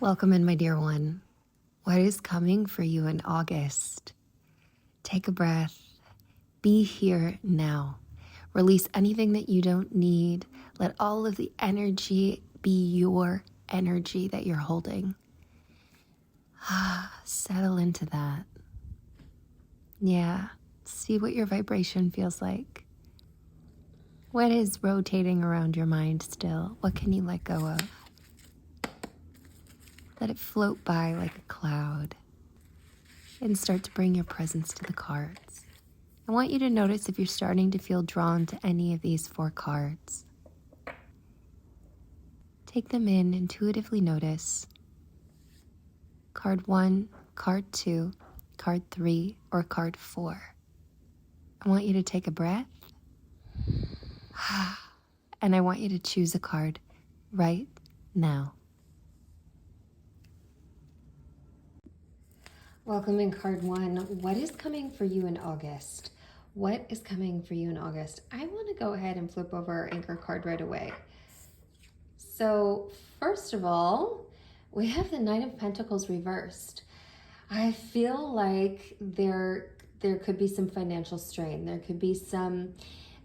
Welcome in, my dear one. What is coming for you in August? Take a breath. Be here now. Release anything that you don't need. Let all of the energy be your energy that you're holding. Settle into that. Yeah. See what your vibration feels like. What is rotating around your mind still? What can you let go of? Let it float by like a cloud and start to bring your presence to the cards. I want you to notice if you're starting to feel drawn to any of these 4 cards. Take them in, intuitively notice. Card 1, card 2, card 3, or card 4. I want you to take a breath. And I want you to choose a card right now. Welcome in card 1. What is coming for you in August? What is coming for you in August? I want to go ahead and flip over our anchor card right away. So first of all, we have the Knight of Pentacles reversed. I feel like there could be some financial strain. There could be some,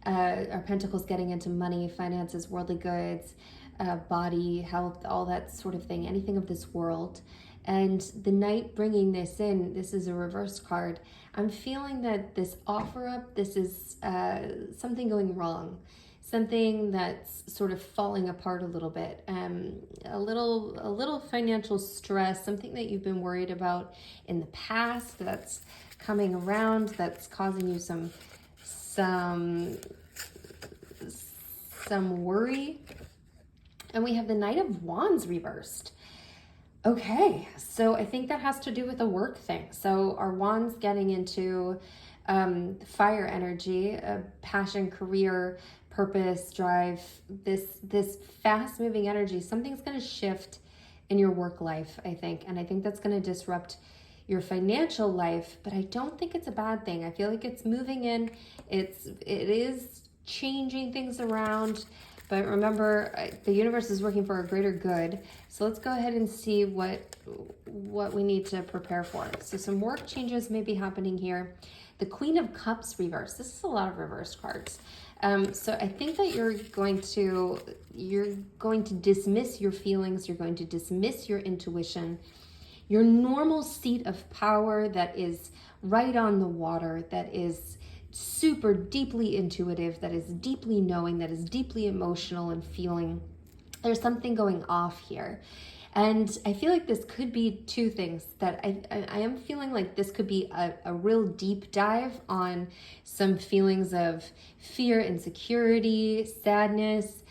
our Pentacles getting into money, finances, worldly goods, body, health, all that sort of thing, anything of this world. And the Knight bringing this in, this is a reverse card. I'm feeling that this offer up, this is something going wrong, something that's sort of falling apart a little bit, a little financial stress, something that you've been worried about in the past that's coming around, that's causing you some worry. And we have the Knight of Wands reversed. Okay, so I think that has to do with a work thing. So our Wands getting into fire energy, passion, career, purpose, drive, this fast-moving energy. Something's going to shift in your work life, I think. And I think that's going to disrupt your financial life, but I don't think it's a bad thing. I feel like it's moving in. It is changing things around. But remember, the universe is working for a greater good. So let's go ahead and see what we need to prepare for. So some work changes may be happening here. The Queen of Cups reversed. This is a lot of reverse cards. So I think that you're going to dismiss your feelings. You're going to dismiss your intuition. Your normal seat of power that is right on the water, that is super deeply intuitive, that is deeply knowing, that is deeply emotional and feeling. There's something going off here. And I feel like this could be 2 things. That I am feeling like this could be a real deep dive on some feelings of fear, insecurity, sadness,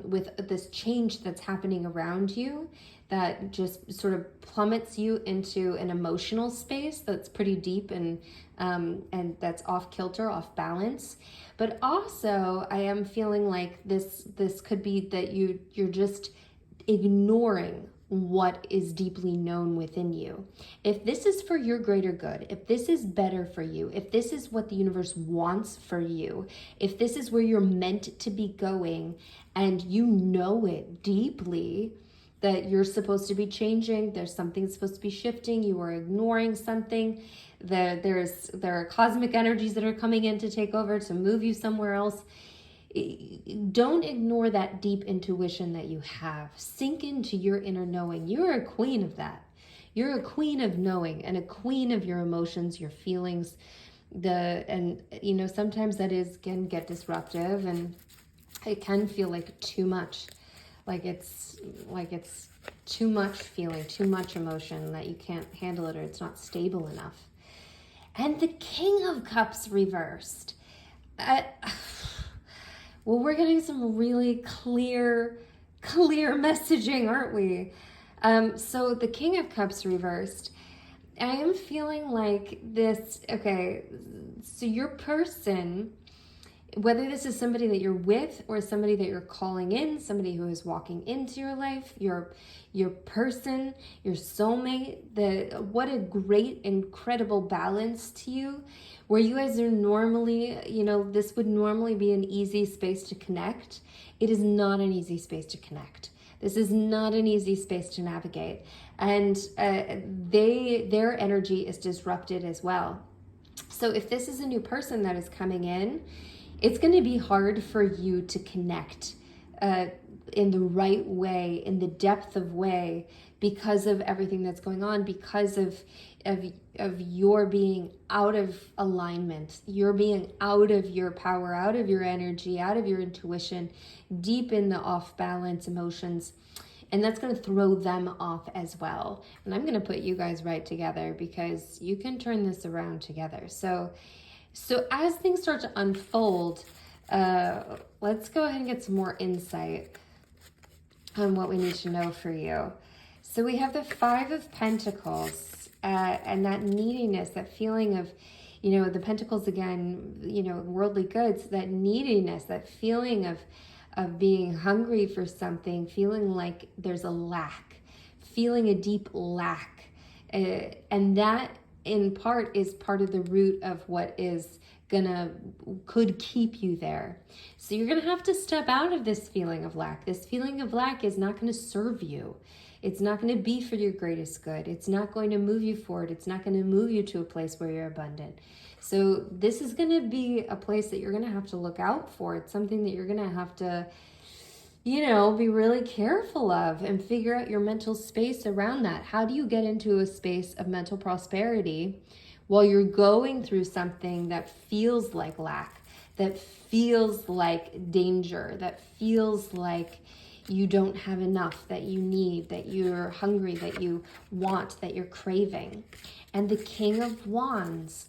with this change that's happening around you that just sort of plummets you into an emotional space that's pretty deep and that's off kilter, off balance. But also I am feeling like this could be that you're just ignoring what is deeply known within you. If this is for your greater good, if this is better for you, if this is what the universe wants for you, if this is where you're meant to be going and you know it deeply, that you're supposed to be changing, there's something supposed to be shifting, you are ignoring something, there are cosmic energies that are coming in to take over, to move you somewhere else. Don't ignore that deep intuition that you have. Sink into your inner knowing. You're a queen of that. You're a queen of knowing and a queen of your emotions, your feelings. Sometimes that can get disruptive and it can feel like too much. Like it's too much feeling, too much emotion, that you can't handle it or it's not stable enough. And the King of Cups reversed. Well, we're getting some really clear messaging, aren't we? So the King of Cups reversed. I am feeling like this, okay, so your person, whether this is somebody that you're with or somebody that you're calling in, somebody who is walking into your life, your person, your soulmate, what a great, incredible balance to you, where you guys are normally, this would normally be an easy space to connect. It is not an easy space to connect. This is not an easy space to navigate. And their energy is disrupted as well. So if this is a new person that is coming in, it's going to be hard for you to connect in the right way, in the depth of way, because of everything that's going on, because of your being out of alignment, you're being out of your power, out of your energy, out of your intuition, deep in the off balance emotions. And that's going to throw them off as well. And I'm going to put you guys right together, because you can turn this around together. So as things start to unfold, let's go ahead and get some more insight on what we need to know for you. So we have the Five of Pentacles, and that neediness, that feeling of, the Pentacles again, worldly goods, that neediness, that feeling of being hungry for something, feeling like there's a lack, feeling a deep lack. And that in part is part of the root of what is could keep you there. So you're gonna have to step out of this feeling of lack. This feeling of lack is not gonna serve you. It's not going to be for your greatest good. It's not going to move you forward. It's not going to move you to a place where you're abundant. So this is going to be a place that you're going to have to look out for. It's something that you're going to have to, be really careful of, and figure out your mental space around that. How do you get into a space of mental prosperity while you're going through something that feels like lack, that feels like danger, that feels like you don't have enough, that you need, that you're hungry, that you want, that you're craving? And the King of Wands.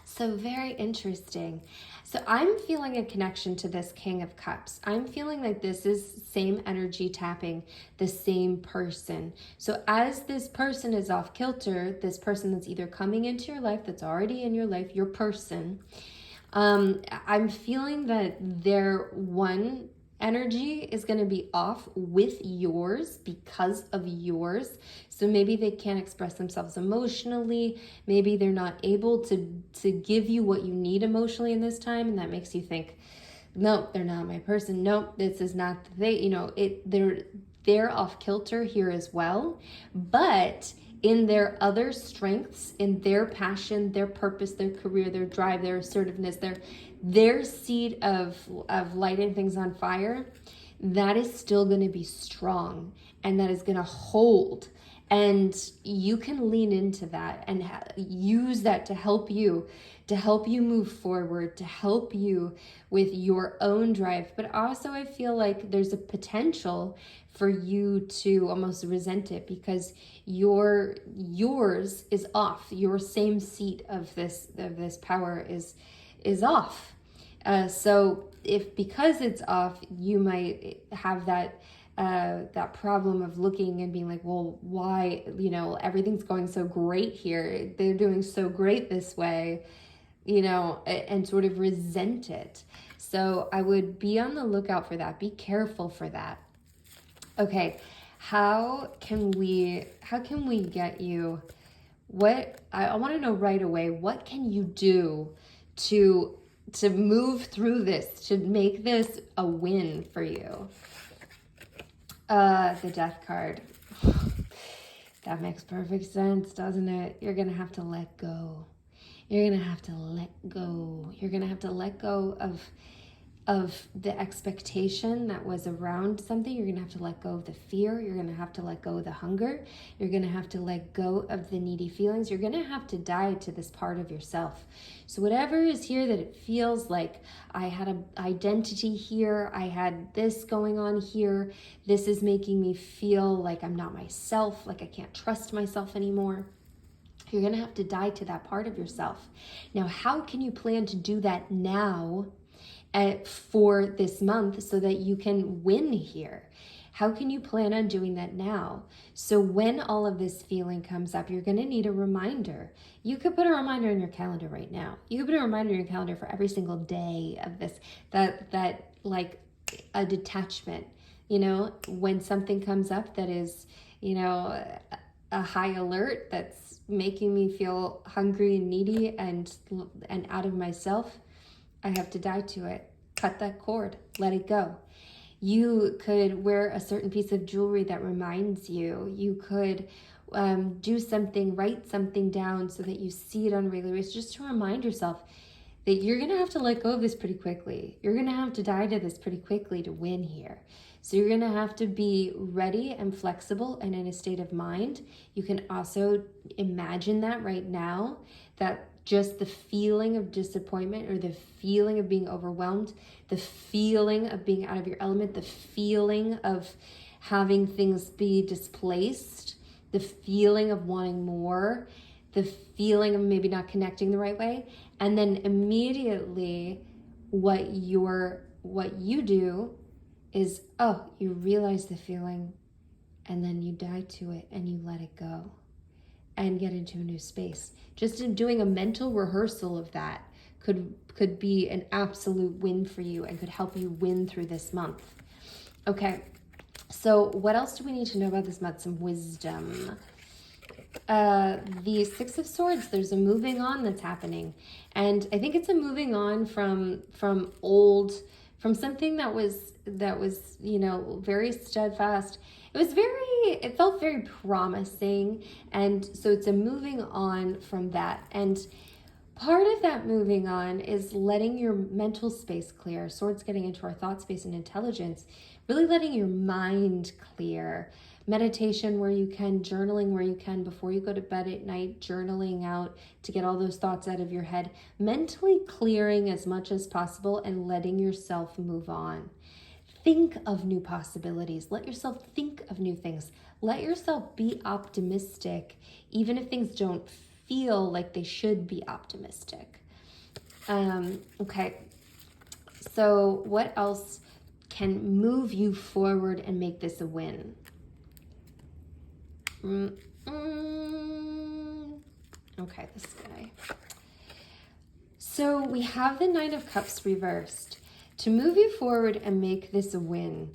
So very interesting. So I'm feeling a connection to this King of Cups. I'm feeling like this is same energy tapping the same person. So as this person is off kilter, this person that's either coming into your life, that's already in your life, your person, I'm feeling that their one energy is going to be off with yours because of yours. So maybe they can't express themselves emotionally. Maybe they're not able to give you what you need emotionally in this time. And that makes you think, no, they're not my person. No, this is not they, they're off kilter here as well. But in their other strengths, in their passion, their purpose, their career, their drive, their assertiveness, their seed of lighting things on fire, that is still going to be strong, and that is going to hold. And you can lean into that and use that to help you move forward, to help you with your own drive. But also I feel like there's a potential for you to almost resent it, because yours is off. Your same seat of this power is off. So because it's off, you might have that problem of looking and being like, well, why, everything's going so great here. They're doing so great this way, and sort of resent it. So I would be on the lookout for that. Be careful for that. Okay. How can we get you, I want to know right away, what can you do to move through this, to make this a win for you? The Death card. That makes perfect sense, doesn't it? You're going to have to let go. You're going to have to let go. You're going to have to let go of the expectation that was around something. You're going to have to let go of the fear. You're going to have to let go of the hunger. You're going to have to let go of the needy feelings. You're going to have to die to this part of yourself. So whatever is here that it feels like, I had an identity here, I had this going on here, this is making me feel like I'm not myself, like I can't trust myself anymore. You're going to have to die to that part of yourself. Now, how can you plan to do that now for this month so that you can win here? How can you plan on doing that now? So when all of this feeling comes up, you're going to need a reminder. You could put a reminder in your calendar right now. You could put a reminder in your calendar for every single day of this, that like a detachment, when something comes up that is, a high alert, that's making me feel hungry and needy and out of myself. I have to die to it. Cut that cord. Let it go. You could wear a certain piece of jewelry that reminds you. You could do something, write something down so that you see it on a regular basis, just to remind yourself that you're going to have to let go of this pretty quickly. You're going to have to die to this pretty quickly to win here. So you're going to have to be ready and flexible and in a state of mind. You can also imagine that right now, that just the feeling of disappointment or the feeling of being overwhelmed, the feeling of being out of your element, the feeling of having things be displaced, the feeling of wanting more, the feeling of maybe not connecting the right way. And then immediately what you do is, you realize the feeling, and then you die to it and you let it go and get into a new space. Just in doing a mental rehearsal of that could be an absolute win for you and could help you win through this month. Okay, so what else do we need to know about this month? Some wisdom. The Six of Swords, there's a moving on that's happening. And I think it's a moving on from something that was, very steadfast. It felt very promising. And so it's a moving on from that. And part of that moving on is letting your mental space clear. Swords getting into our thought space and intelligence, really letting your mind clear. Meditation where you can, journaling where you can, before you go to bed at night, journaling out to get all those thoughts out of your head, mentally clearing as much as possible and letting yourself move on. Think of new possibilities. Let yourself think of new things. Let yourself be optimistic, even if things don't feel like they should be optimistic. Okay, so what else can move you forward and make this a win? Okay, this guy. So we have the Nine of Cups reversed. To move you forward and make this a win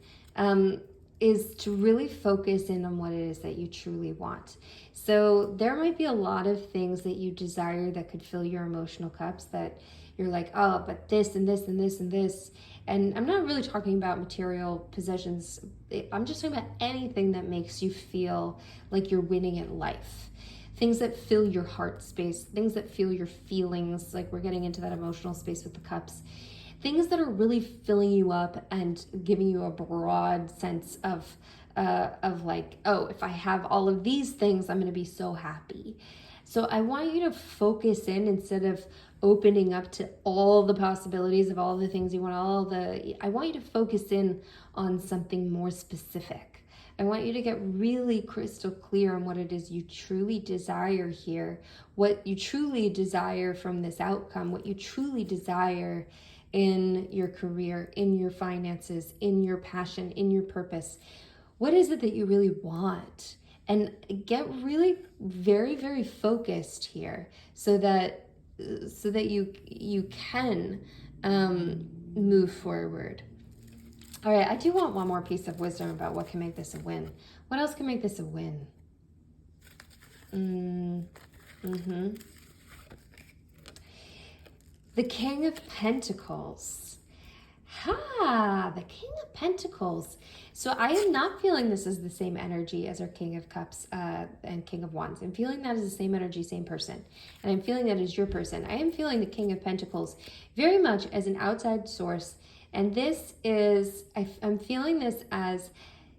is to really focus in on what it is that you truly want. So there might be a lot of things that you desire that could fill your emotional cups, that you're like, but this and this and this and this. And I'm not really talking about material possessions. I'm just talking about anything that makes you feel like you're winning at life. Things that fill your heart space, things that fill your feelings, like we're getting into that emotional space with the cups. Things that are really filling you up and giving you a broad sense of like, if I have all of these things, I'm going to be so happy. So I want you to focus in, instead of opening up to all the possibilities of all the things you want, I want you to focus in on something more specific. I want you to get really crystal clear on what it is you truly desire here, what you truly desire from this outcome, what you truly desire in your career, in your finances, in your passion, in your purpose. What is it that you really want? And get really very, very focused here so that you can move forward. All right, I do want one more piece of wisdom about what can make this a win. What else can make this a win? The King of Pentacles. The King of Pentacles. So I am not feeling this is the same energy as our King of Cups and King of Wands. I'm feeling that is the same energy, same person. And I'm feeling that is your person. I am feeling the King of Pentacles very much as an outside source. And this is, I'm feeling this as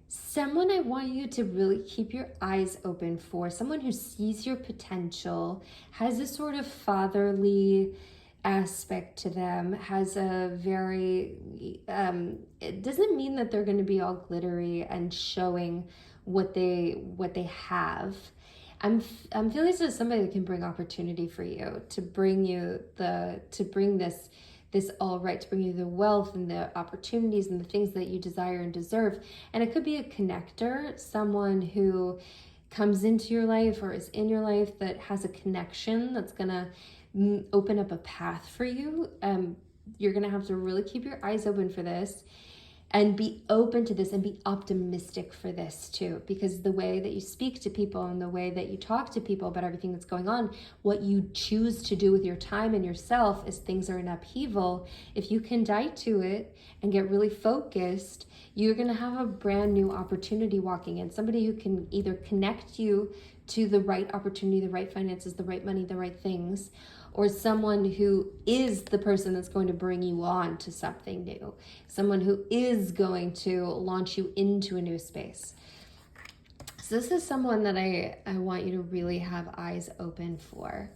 someone I want you to really keep your eyes open for. Someone who sees your potential, has a sort of fatherly aspect to them, has a very it doesn't mean that they're going to be all glittery and showing what they have. I'm feeling this as somebody that can bring opportunity for you, to bring this all right, to bring you the wealth and the opportunities and the things that you desire and deserve. And it could be a connector, someone who comes into your life or is in your life that has a connection that's gonna open up a path for you. You're gonna have to really keep your eyes open for this and be open to this and be optimistic for this too, because the way that you speak to people and the way that you talk to people about everything that's going on, what you choose to do with your time and yourself as things are in upheaval, if you can die to it and get really focused, You're going to have a brand new opportunity walking in, somebody who can either connect you to the right opportunity, the right finances, the right money, the right things, or someone who is the person that's going to bring you on to something new, someone who is going to launch you into a new space. So this is someone that I want you to really have eyes open for.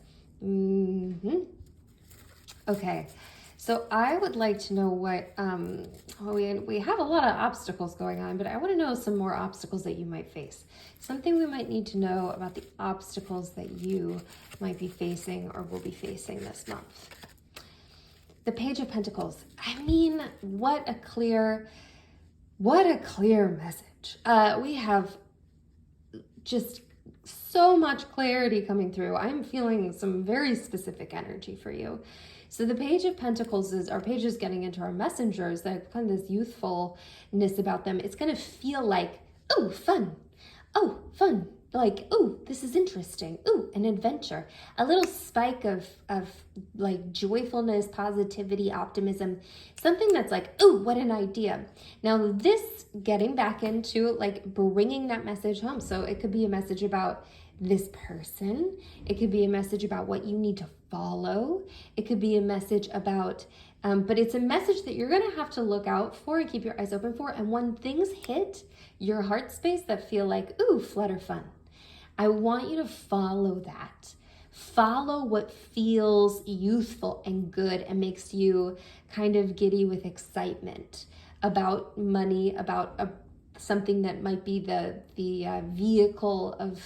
Okay, so I would like to know what, we have a lot of obstacles going on, but I want to know some more obstacles that you might face. Something we might need to know about the obstacles that you might be facing or will be facing this month. The Page of Pentacles. I mean, what a clear message. We have just so much clarity coming through. I'm feeling some very specific energy for you. So the Page of Pentacles is our pages getting into our messengers, that kind of this youthfulness about them. It's going to feel like, oh, fun. Oh, fun. Like, oh, this is interesting. Oh, an adventure. A little spike of like joyfulness, positivity, optimism. Something that's like, oh, what an idea. Now this getting back into like bringing that message home. So it could be a message about this person. It could be a message about what you need to follow. It could be a message about, but it's a message that you're going to have to look out for and keep your eyes open for. And when things hit your heart space that feel like, ooh, flutter fun, I want you to follow that. Follow what feels youthful and good and makes you kind of giddy with excitement about money, about something that might be the vehicle of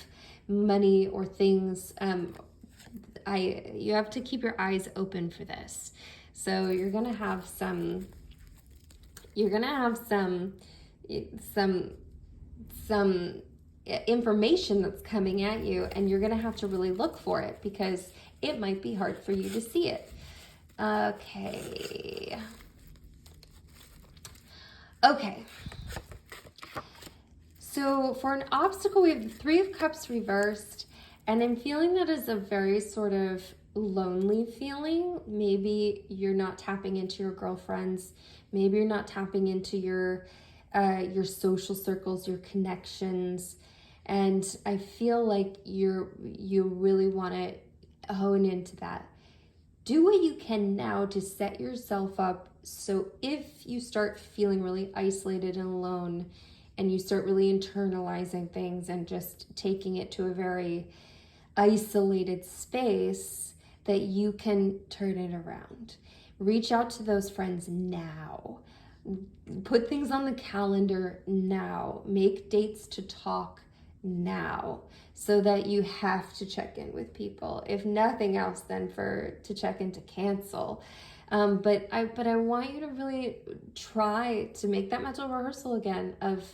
money or things. You have to keep your eyes open for this. So you're gonna have some information that's coming at you, and you're gonna have to really look for it because it might be hard for you to see it. Okay. So for an obstacle, we have the Three of Cups reversed, and I'm feeling that is a very sort of lonely feeling. Maybe you're not tapping into your girlfriends. Maybe you're not tapping into your social circles, your connections. And I feel like you really want to hone into that. Do what you can now to set yourself up so if you start feeling really isolated and alone and you start really internalizing things and just taking it to a very isolated space, that you can turn it around. Reach out to those friends now. Put things on the calendar now. Make dates to talk now, so that you have to check in with people. If nothing else, then to check in to cancel. But I want you to really try to make that mental rehearsal again of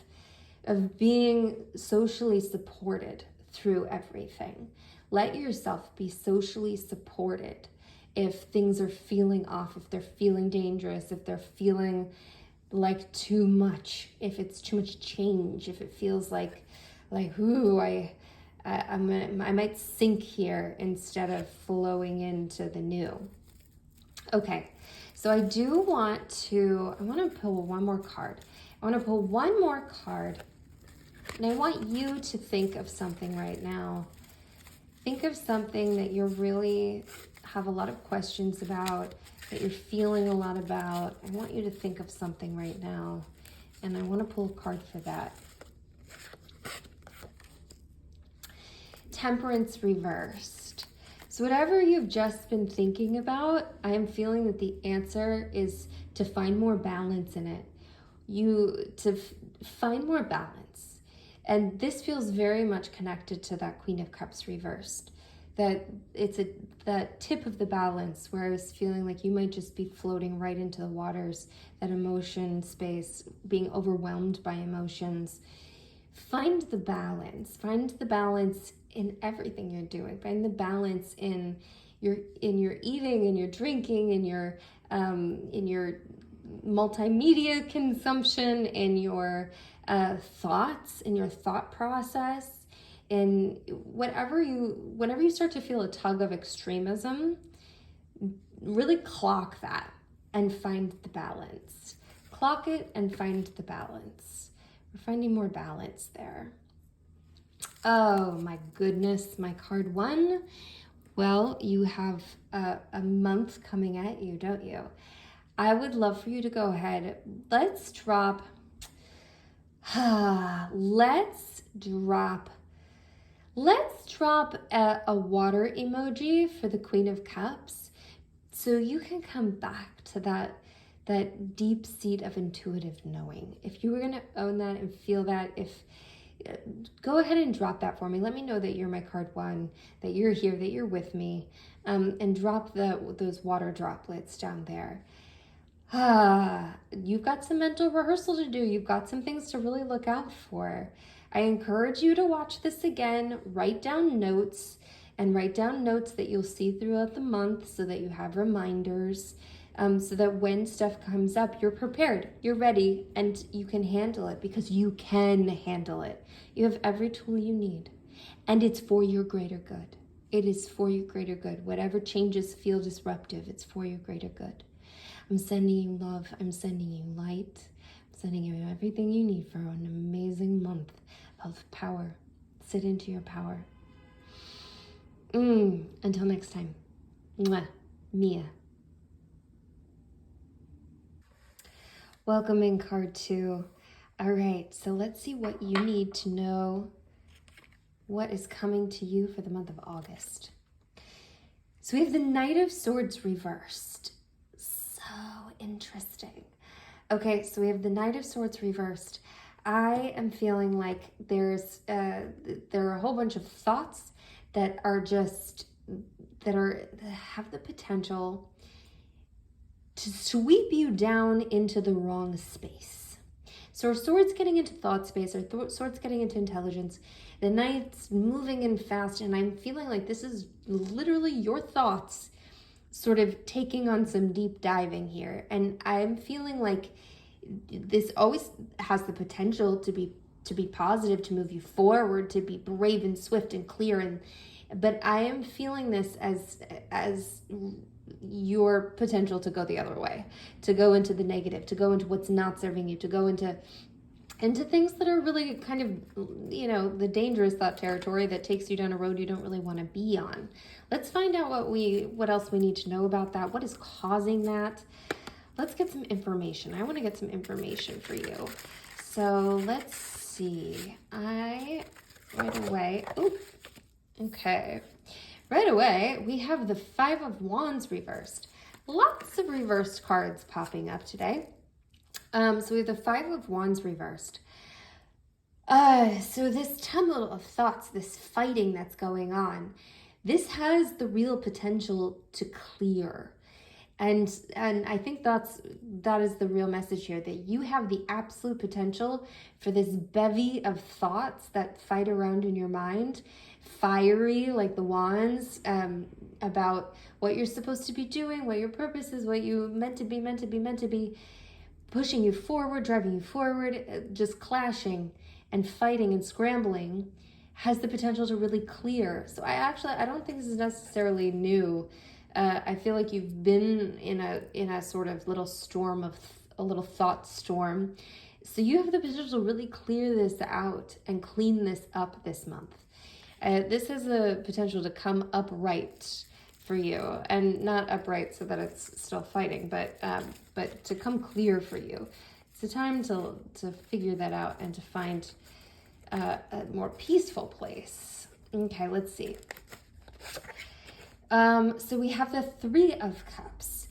being socially supported through everything. Let yourself be socially supported if things are feeling off, if they're feeling dangerous, if they're feeling like too much, if it's too much change, if it feels like ooh, I might sink here instead of flowing into the new. Okay, so I want to pull one more card. I want to pull one more card, and I want you to think of something right now. Think of something that you really have a lot of questions about, that you're feeling a lot about. I want you to think of something right now, and I want to pull a card for that. Temperance reversed. So whatever you've just been thinking about, I am feeling that the answer is to find more balance in it. Find more balance. And this feels very much connected to that Queen of Cups reversed. That it's that tip of the balance where I was feeling like you might just be floating right into the waters, that emotion space, being overwhelmed by emotions. Find the balance. Find the balance in everything you're doing. Find the balance in your eating, in your drinking, in your multimedia consumption, in your thoughts, in your thought process, in whenever you start to feel a tug of extremism, really clock that and find the balance. clock it and find the balance. We're finding more balance there. Oh my goodness, my card 1. Well, you have a month coming at you, don't you? I would love for you to go ahead. Let's drop a water emoji for the Queen of Cups, so you can come back to that deep seat of intuitive knowing. If you were going to own that and feel that, go ahead and drop that for me. Let me know that you're my card 1, that you're here, that you're with me, and drop those water droplets down there. You've got some mental rehearsal to do. You've got some things to really look out for. I encourage you to watch this again, write down notes that you'll see throughout the month so that you have reminders, so that when stuff comes up, you're prepared, you're ready, and you can handle it, because you can handle it. You have every tool you need, and it's for your greater good. It is for your greater good. Whatever changes feel disruptive, it's for your greater good. I'm sending you love. I'm sending you light. I'm sending you everything you need for an amazing month of power. Sit into your power. Until next time. Mwah. Mia. Welcome in card 2. All right, so let's see what you need to know what is coming to you for the month of August. So we have the Knight of Swords reversed. Interesting. Okay, so we have the Knight of Swords reversed. I am feeling like there are a whole bunch of thoughts that have the potential to sweep you down into the wrong space. So our swords getting into thought space, our swords getting into intelligence, the Knight's moving in fast, and I'm feeling like this is literally your thoughts sort of taking on some deep diving here. And I'm feeling like this always has the potential to be positive, to move you forward, to be brave and swift and clear. But I am feeling this as your potential to go the other way, to go into the negative, to go into what's not serving you, to go into things that are really kind of, the dangerous thought territory that takes you down a road you don't really want to be on. Let's find out what else we need to know about that. What is causing that? Let's get some information. I want to get some information for you. So let's see. Right away, we have the 5 of Wands reversed. Lots of reversed cards popping up today. So we have the 5 of Wands reversed. So this tumult of thoughts, this fighting that's going on, this has the real potential to clear. And I think that is the real message here, that you have the absolute potential for this bevy of thoughts that fight around in your mind, fiery like the wands, about what you're supposed to be doing, what your purpose is, what you meant to be, pushing you forward, driving you forward, just clashing and fighting and scrambling, has the potential to really clear. So I don't think this is necessarily new. I feel like you've been in a sort of little storm of a little thought storm. So you have the potential to really clear this out and clean this up this month. This has the potential to come upright for you, and not upright so that it's still fighting, but to come clear for you. It's a time to figure that out and to find a more peaceful place. Okay, let's see. So we have the 3 of Cups.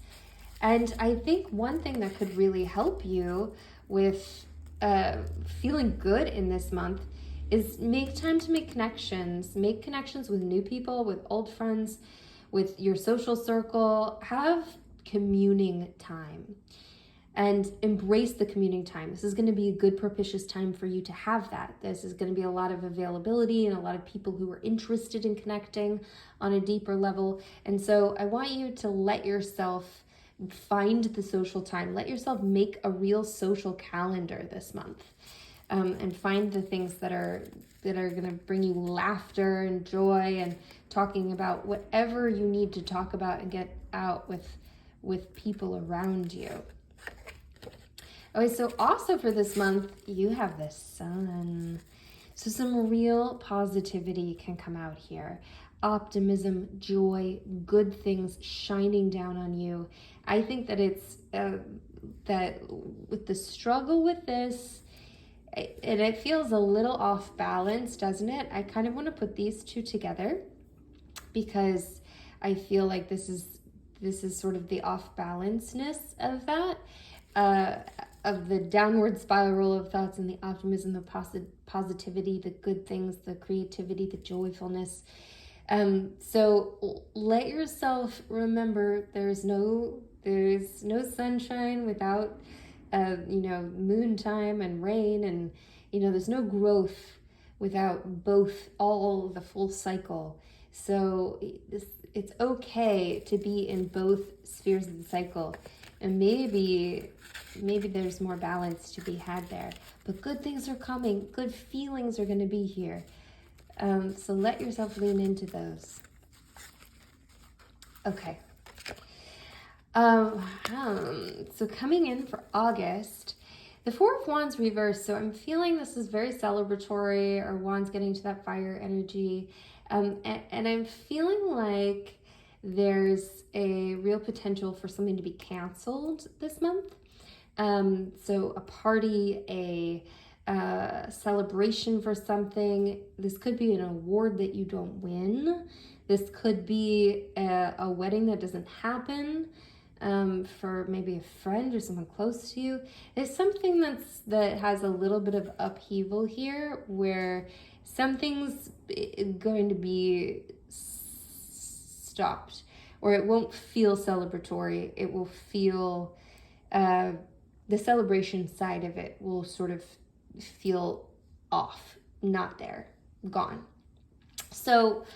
And I think one thing that could really help you with feeling good in this month is make time to make connections. Make connections with new people, with old friends, with your social circle. Have communing time and embrace the communing time. This is going to be a good propitious time for you to have that. This is going to be a lot of availability and a lot of people who are interested in connecting on a deeper level. And so I want you to let yourself find the social time. Let yourself make a real social calendar this month, and find the things that are going to bring you laughter and joy, and talking about whatever you need to talk about and get out with people around you. Okay, so also for this month, you have the Sun. So some real positivity can come out here. Optimism, joy, good things shining down on you. I think that it's that with the struggle with this, and it feels a little off balance, doesn't it? I kind of want to put these two together because I feel like this is sort of the off balanceness of that, of the downward spiral of thoughts and the optimism, the positivity, the good things, the creativity, the joyfulness. So let yourself remember there's no sunshine without moon time and rain, and there's no growth without both, all the full cycle. So it's okay to be in both spheres of the cycle, and maybe there's more balance to be had there. But good things are coming. Good feelings are going to be here. So let yourself lean into those. Okay. So coming in for August, the Four of Wands reversed. So I'm feeling this is very celebratory, or Wands getting to that fire energy. And I'm feeling like there's a real potential for something to be canceled this month. So a party, a celebration for something. This could be an award that you don't win. This could be a wedding that doesn't happen, for maybe a friend or someone close to you. It's something that has a little bit of upheaval here, where something's going to be stopped, or it won't feel celebratory. It will feel, the celebration side of it will sort of feel off, not there, gone. So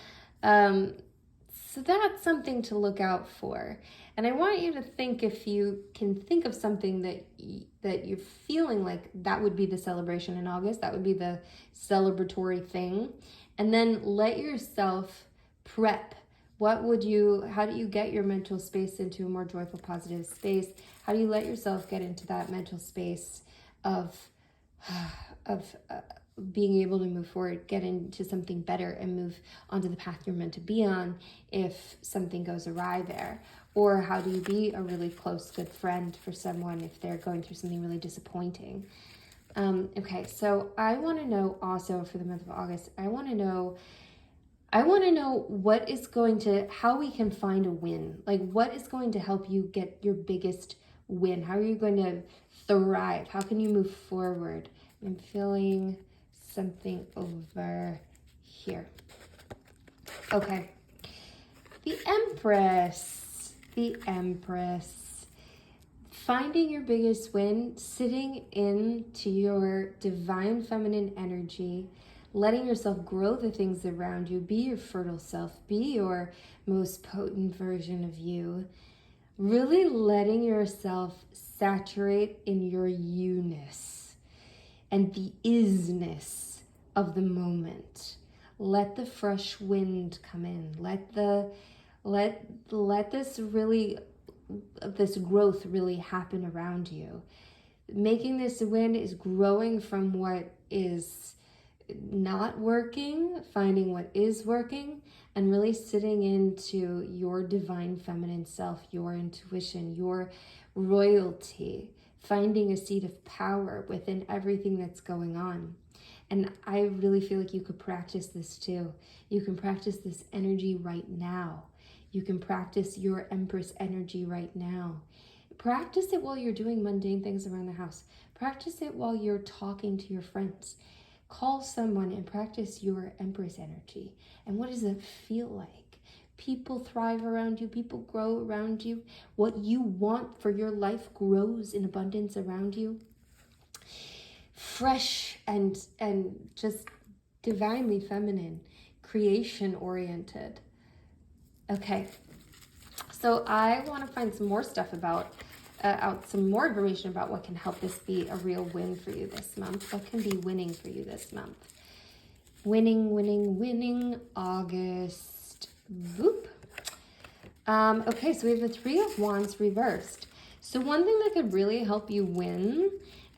that's something to look out for. And I want you to think, if you can think of something that you're feeling like that would be the celebration in August, that would be the celebratory thing. And then let yourself prep. How do you get your mental space into a more joyful, positive space? How do you let yourself get into that mental space of being able to move forward, get into something better, and move onto the path you're meant to be on if something goes awry there? Or how do you be a really close, good friend for someone if they're going through something really disappointing? Okay, so I want to know also for the month of August, I want to know how we can find a win. Like, what is going to help you get your biggest win? How are you going to thrive? How can you move forward? I'm feeling something over here. Okay. The Empress. Finding your biggest win, sitting into your divine feminine energy, letting yourself grow the things around you, be your fertile self, be your most potent version of you. Really letting yourself saturate in your you-ness and the is-ness of the moment. Let the fresh wind come in. Let this growth really happen around you. Making this win is growing from what is not working, finding what is working, and really sitting into your divine feminine self, your intuition, your royalty, finding a seat of power within everything that's going on. And I really feel like you could practice this too. You can practice this energy right now. You can practice your Empress energy right now. Practice it while you're doing mundane things around the house. Practice it while you're talking to your friends. Call someone and practice your Empress energy. And what does it feel like? People thrive around you. People grow around you. What you want for your life grows in abundance around you. Fresh and just divinely feminine, creation-oriented. Okay, so I want to find some more stuff about, some more information about what can help this be a real win for you this month. What can be winning for you this month? Winning, August. Boop. Okay, so we have the Three of Wands reversed. So one thing that could really help you win,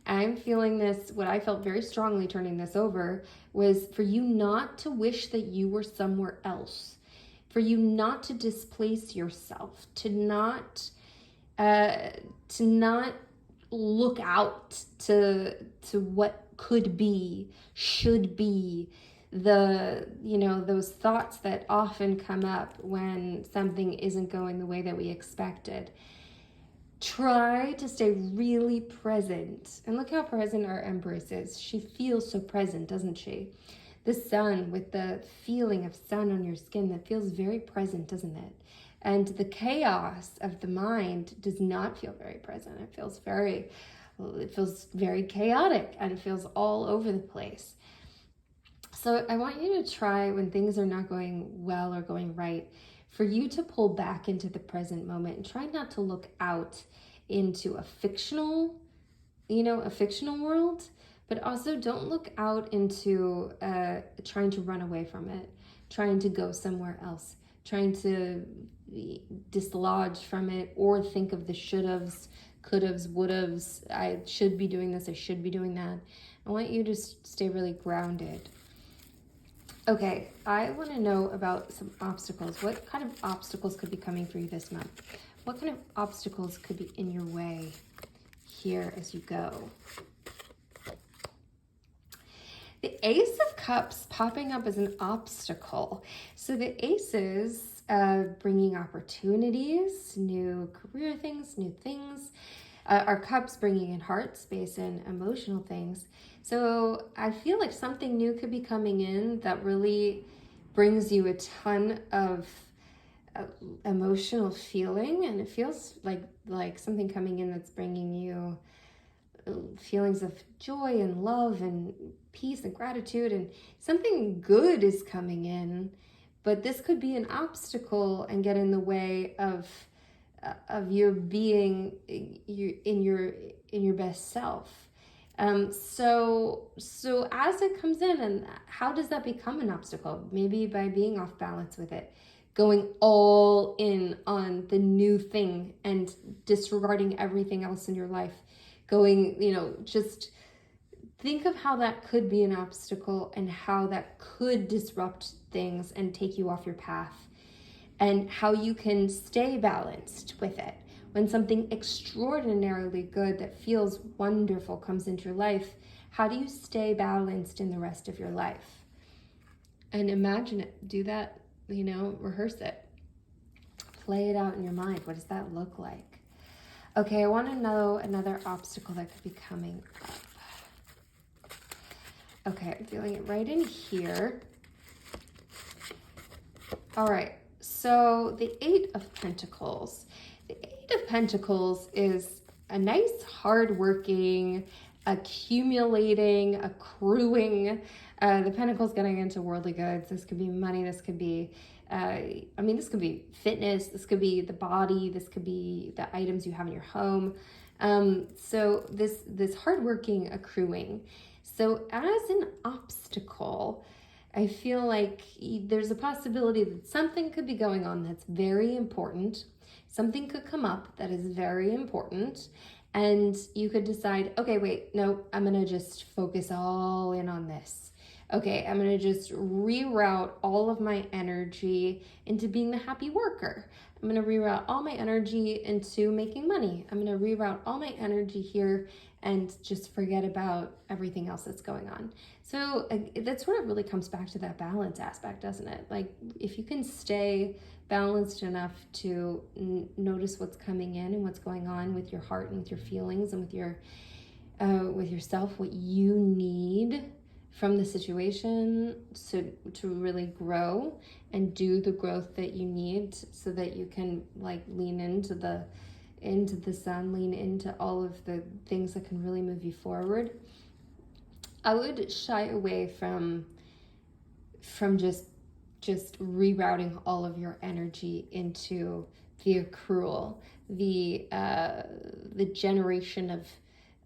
I'm feeling this, what I felt very strongly turning this over, was for you not to wish that you were somewhere else, for you not to displace yourself, to not look out to what could be, should be, those thoughts that often come up when something isn't going the way that we expected. Try to stay really present. And look how present our Empress is. She feels so present, doesn't she? The sun, with the feeling of sun on your skin, that feels very present, doesn't it? And the chaos of the mind does not feel very present. It feels very chaotic, and it feels all over the place. So I want you to try, when things are not going well or going right, for you to pull back into the present moment and try not to look out into a fictional world, but also don't look out into trying to run away from it, trying to go somewhere else, trying to dislodge from it, or think of the should-haves, could-haves, would-haves. I should be doing this, I should be doing that. I want you to stay really grounded. Okay, I want to know about some obstacles. What kind of obstacles could be coming for you this month? What kind of obstacles could be in your way here as you go? The Ace of Cups popping up as an obstacle. So the aces bringing opportunities, new career things, new things. Our cups bringing in heart space and emotional things. So I feel like something new could be coming in that really brings you a ton of emotional feeling, and it feels like something coming in that's bringing you feelings of joy and love and peace and gratitude, and something good is coming in. But this could be an obstacle and get in the way of your being in your best self. So as it comes in, and how does that become an obstacle? Maybe by being off balance with it, going all in on the new thing and disregarding everything else in your life. Just think of how that could be an obstacle and how that could disrupt things and take you off your path, and how you can stay balanced with it. When something extraordinarily good that feels wonderful comes into your life, how do you stay balanced in the rest of your life? And imagine it, do that, rehearse it. Play it out in your mind. What does that look like? Okay, I want to know another obstacle that could be coming up. Okay, I'm feeling it right in here. All right, so the Eight of Pentacles. The Eight of Pentacles is a nice, hard-working, accumulating, accruing. The Pentacles getting into worldly goods. This could be money. This could be, this could be fitness. This could be the body. This could be the items you have in your home. So this hardworking, accruing. So as an obstacle, I feel like there's a possibility that something could be going on that's very important. Something could come up that is very important, and you could decide, okay, wait, no, I'm going to just focus all in on this. Okay, I'm going to just reroute all of my energy into being the happy worker. I'm going to reroute all my energy into making money. I'm going to reroute all my energy here and just forget about everything else that's going on. So that sort of really comes back to that balance aspect, doesn't it? Like, if you can stay balanced enough to notice what's coming in and what's going on with your heart and with your feelings and with yourself, what you need from the situation to really grow and do the growth that you need, so that you can lean into the sun, lean into all of the things that can really move you forward. I would shy away from just rerouting all of your energy into the accrual, the generation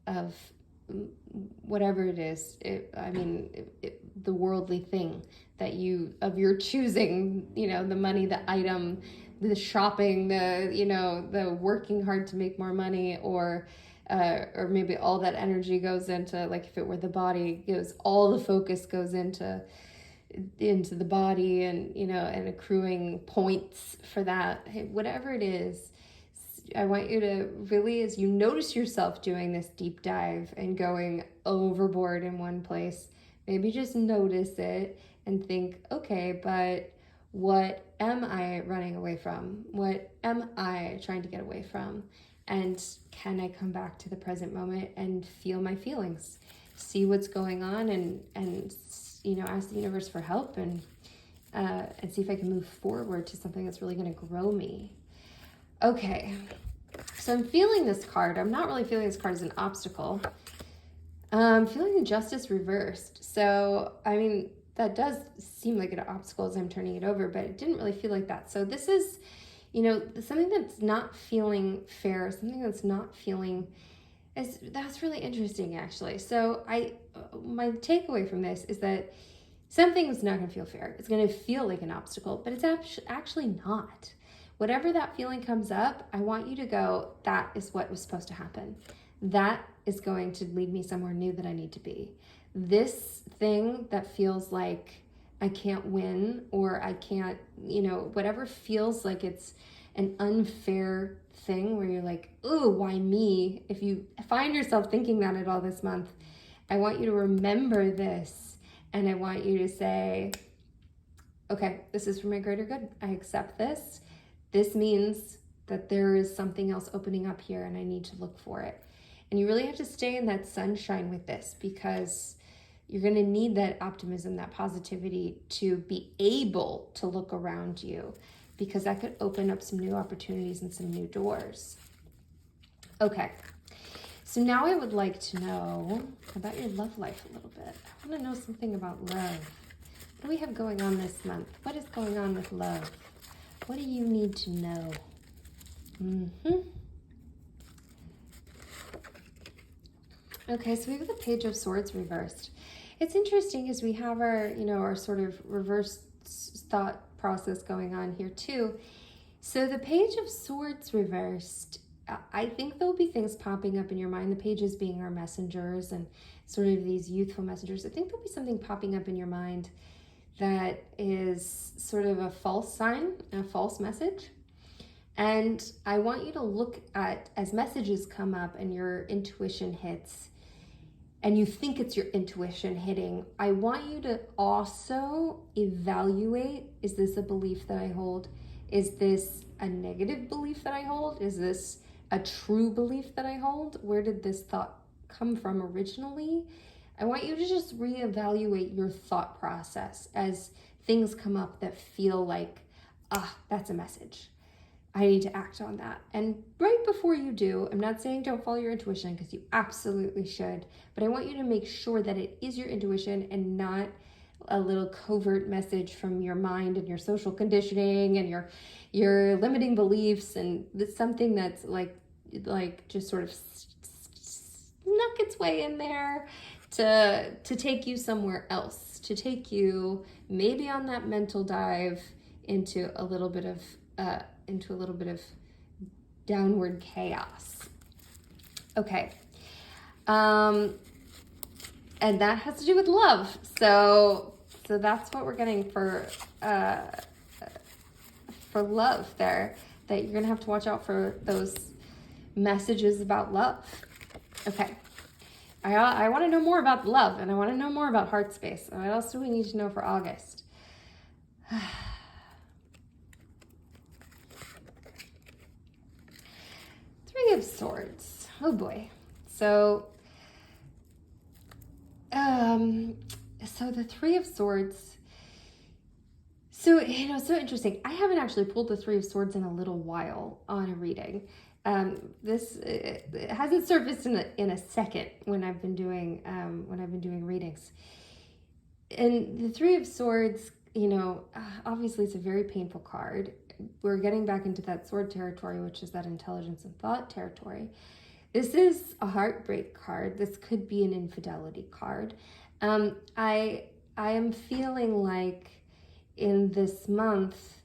of whatever it is. The worldly thing of your choosing, the money, the item, the shopping, the working hard to make more money, or maybe all that energy goes into, like if it were the body, all the focus goes into the body, and and accruing points for that. Hey, whatever it is, I want you to really, as you notice yourself doing this deep dive and going overboard in one place, maybe just notice it and think, okay, but what am I running away from? What am I trying to get away from? And can I come back to the present moment and feel my feelings, see what's going on, and ask the universe for help, and see if I can move forward to something that's really going to grow me. Okay, so I'm feeling this card. I'm not really feeling this card as an obstacle. I'm feeling the Justice reversed. So, I mean, that does seem like an obstacle as I'm turning it over, but it didn't really feel like that. So this is, something that's not feeling fair, something that's not feeling, that's really interesting, actually. So my takeaway from this is that something is not going to feel fair. It's going to feel like an obstacle, but it's actually not. Whatever that feeling comes up, I want you to go, that is what was supposed to happen. That is going to lead me somewhere new that I need to be. This thing that feels like I can't win, or I can't, whatever feels like it's an unfair thing where you're like, ooh, why me? If you find yourself thinking that at all this month, I want you to remember this, and I want you to say, okay, this is for my greater good. I accept this. This means that there is something else opening up here, and I need to look for it. And you really have to stay in that sunshine with this, because you're going to need that optimism, that positivity to be able to look around you, because that could open up some new opportunities and some new doors. Okay, so now I would like to know about your love life a little bit. I want to know something about love. What do we have going on this month? What is going on with love? What do you need to know? Okay, so we have the Page of Swords reversed. It's interesting as we have our sort of reverse thought process going on here too. So the Page of Swords reversed, I think there'll be things popping up in your mind, the pages being our messengers and sort of these youthful messengers. I think there'll be something popping up in your mind that is sort of a false sign, a false message. And I want you to look at, as messages come up and your intuition hits, and you think it's your intuition hitting, I want you to also evaluate, is this a belief that I hold? Is this a negative belief that I hold? Is this a true belief that I hold? Where did this thought come from originally? I want you to just reevaluate your thought process as things come up that feel like, that's a message. I need to act on that. And right before you do, I'm not saying don't follow your intuition, because you absolutely should, but I want you to make sure that it is your intuition and not a little covert message from your mind and your social conditioning and your limiting beliefs, and something that's like just sort of snuck its way in there to take you somewhere else, to take you maybe on that mental dive into a little bit of downward chaos. Okay. And that has to do with love. So that's what we're getting for love there, that you're going to have to watch out for those messages about love. Okay. I want to know more about love, and I want to know more about heart space. What else do we need to know for August? Three of Swords. Oh boy. So the Three of Swords. So, so interesting. I haven't actually pulled the Three of Swords in a little while on a reading. This it hasn't surfaced in a second when I've been doing readings. And the Three of Swords, obviously it's a very painful card. We're getting back into that sword territory, which is that intelligence and thought territory. This is a heartbreak card. This could be an infidelity card. I am feeling like in this month,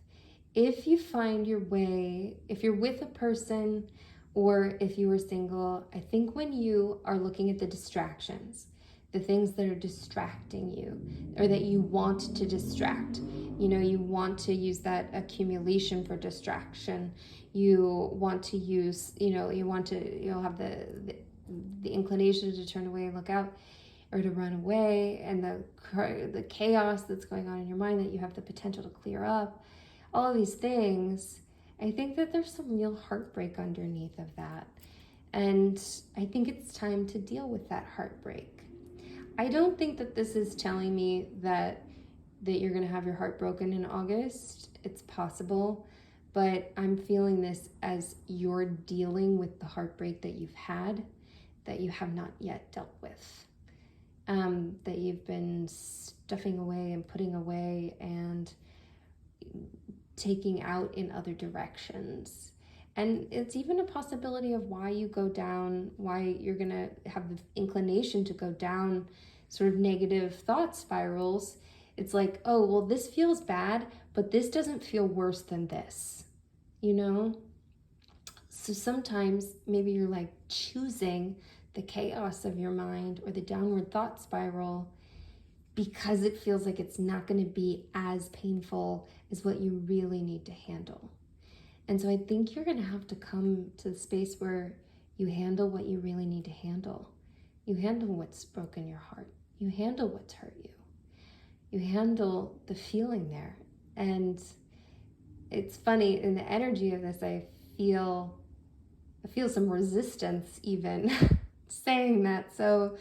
if you find your way, if you're with a person or if you are single, I think when you are looking at the distractions, the things that are distracting you or that you want to distract, you want to use that accumulation for distraction. You want to use, you'll have the inclination to turn away and look out or to run away, and the chaos that's going on in your mind that you have the potential to clear up, all of these things, I think that there's some real heartbreak underneath of that. And I think it's time to deal with that heartbreak. I don't think that this is telling me that you're going to have your heart broken in August. It's possible, but I'm feeling this as you're dealing with the heartbreak that you've had, that you have not yet dealt with, that you've been stuffing away and putting away and taking out in other directions. And it's even a possibility of why you go down, why you're going to have the inclination to go down sort of negative thought spirals. It's like, oh, well, this feels bad, but this doesn't feel worse than this, So sometimes maybe you're like choosing the chaos of your mind or the downward thought spiral because it feels like it's not going to be as painful as what you really need to handle. And so I think you're going to have to come to the space where you handle what you really need to handle. You handle what's broken your heart. You handle what's hurt you. You handle the feeling there. And it's funny, in the energy of this, I feel some resistance even saying that. So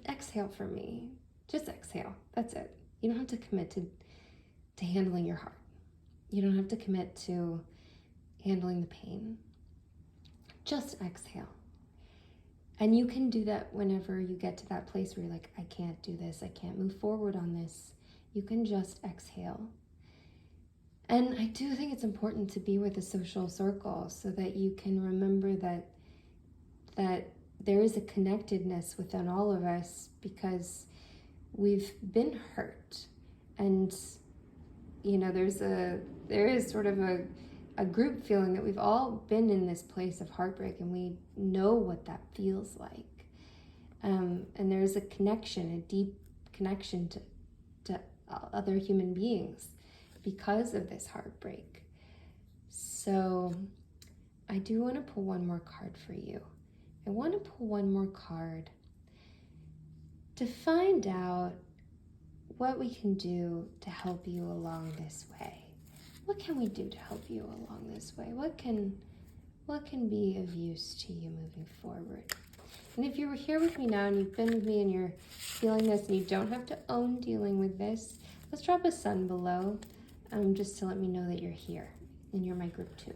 exhale for me. Just exhale. That's it. You don't have to commit to handling your heart. You don't have to commit to handling the pain. Just exhale. And you can do that whenever you get to that place where you're like, I can't do this. I can't move forward on this. You can just exhale. And I do think it's important to be with a social circle so that you can remember that there is a connectedness within all of us because we've been hurt. And, there is sort of a group feeling that we've all been in this place of heartbreak and we know what that feels like. And there's a connection, a deep connection to other human beings because of this heartbreak. So I do want to pull one more card for you. I want to pull one more card to find out what we can do to help you along this way. What can we do to help you along this way? What can be of use to you moving forward? And if you were here with me now and you've been with me and you're feeling this and you don't have to own dealing with this, let's drop a sun below just to let me know that you're here and you're my group too.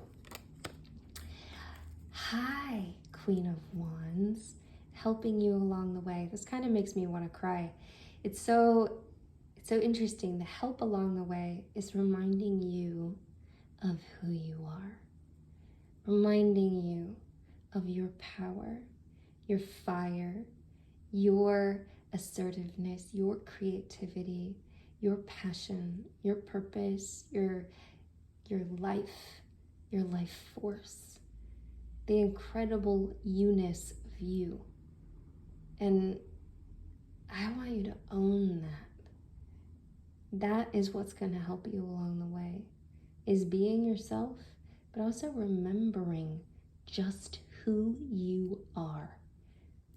Hi, Queen of Wands, helping you along the way. This kind of makes me want to cry. It's so interesting. The help along the way is reminding you of who you are, reminding you of your power, your fire, your assertiveness, your creativity, your passion, your purpose, your life force, the incredible you-ness of you. And I want you to own that. That is what's going to help you along the way, is being yourself, but also remembering just who you are,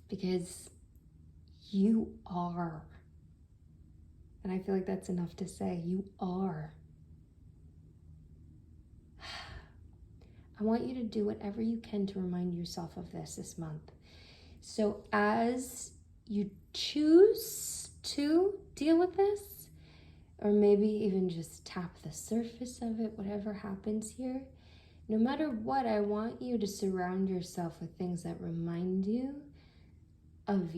because you are. And I feel like that's enough to say, you are. I want you to do whatever you can to remind yourself of this month. So as you choose to deal with this, or maybe even just tap the surface of it, whatever happens here, no matter what, I want you to surround yourself with things that remind you, of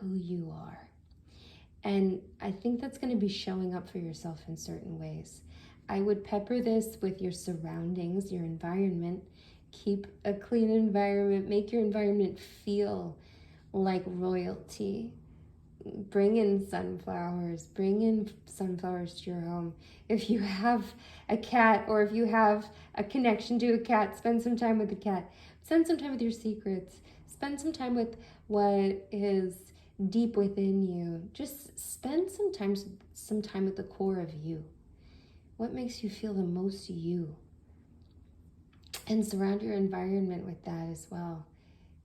who you are. And I think that's going to be showing up for yourself in certain ways. I would pepper this with your surroundings, your environment. Keep a clean environment. Make your environment feel like royalty. Bring in sunflowers. Bring in sunflowers to your home. If you have a cat, or if you have a connection to a cat, spend some time with the cat. Spend some time with your secrets. Spend some time with what is deep within you. Just spend some time with the core of you. What makes you feel the most you? And surround your environment with that as well.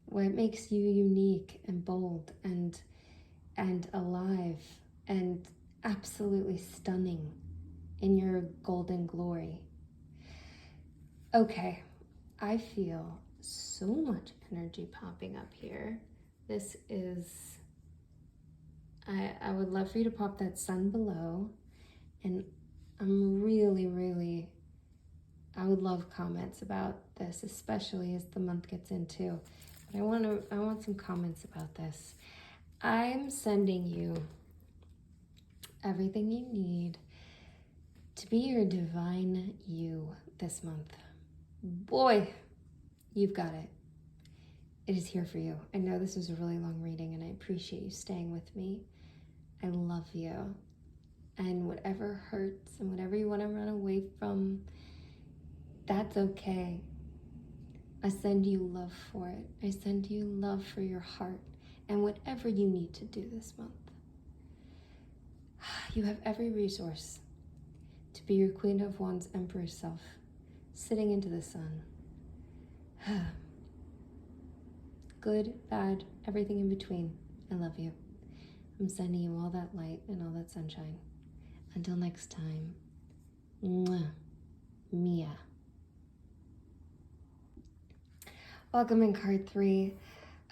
What makes you unique and bold and alive and absolutely stunning in your golden glory. Okay, I feel so much energy popping up here. This is, I would love for you to pop that sun below, and I'm really, I would love comments about this, especially as the month gets into. But I want some comments about this. I'm sending you everything you need to be your divine you this month. Boy, you've got it. It is here for you. I know this was a really long reading, and I appreciate you staying with me. I love you. And whatever hurts and whatever you want to run away from, that's okay. I send you love for it. I send you love for your heart and whatever you need to do this month. You have every resource to be your Queen of Wands Emperor self, sitting into the sun. Good, bad, everything in between. I love you. I'm sending you all that light and all that sunshine. Until next time, mwah, Mia. Welcome in card 3.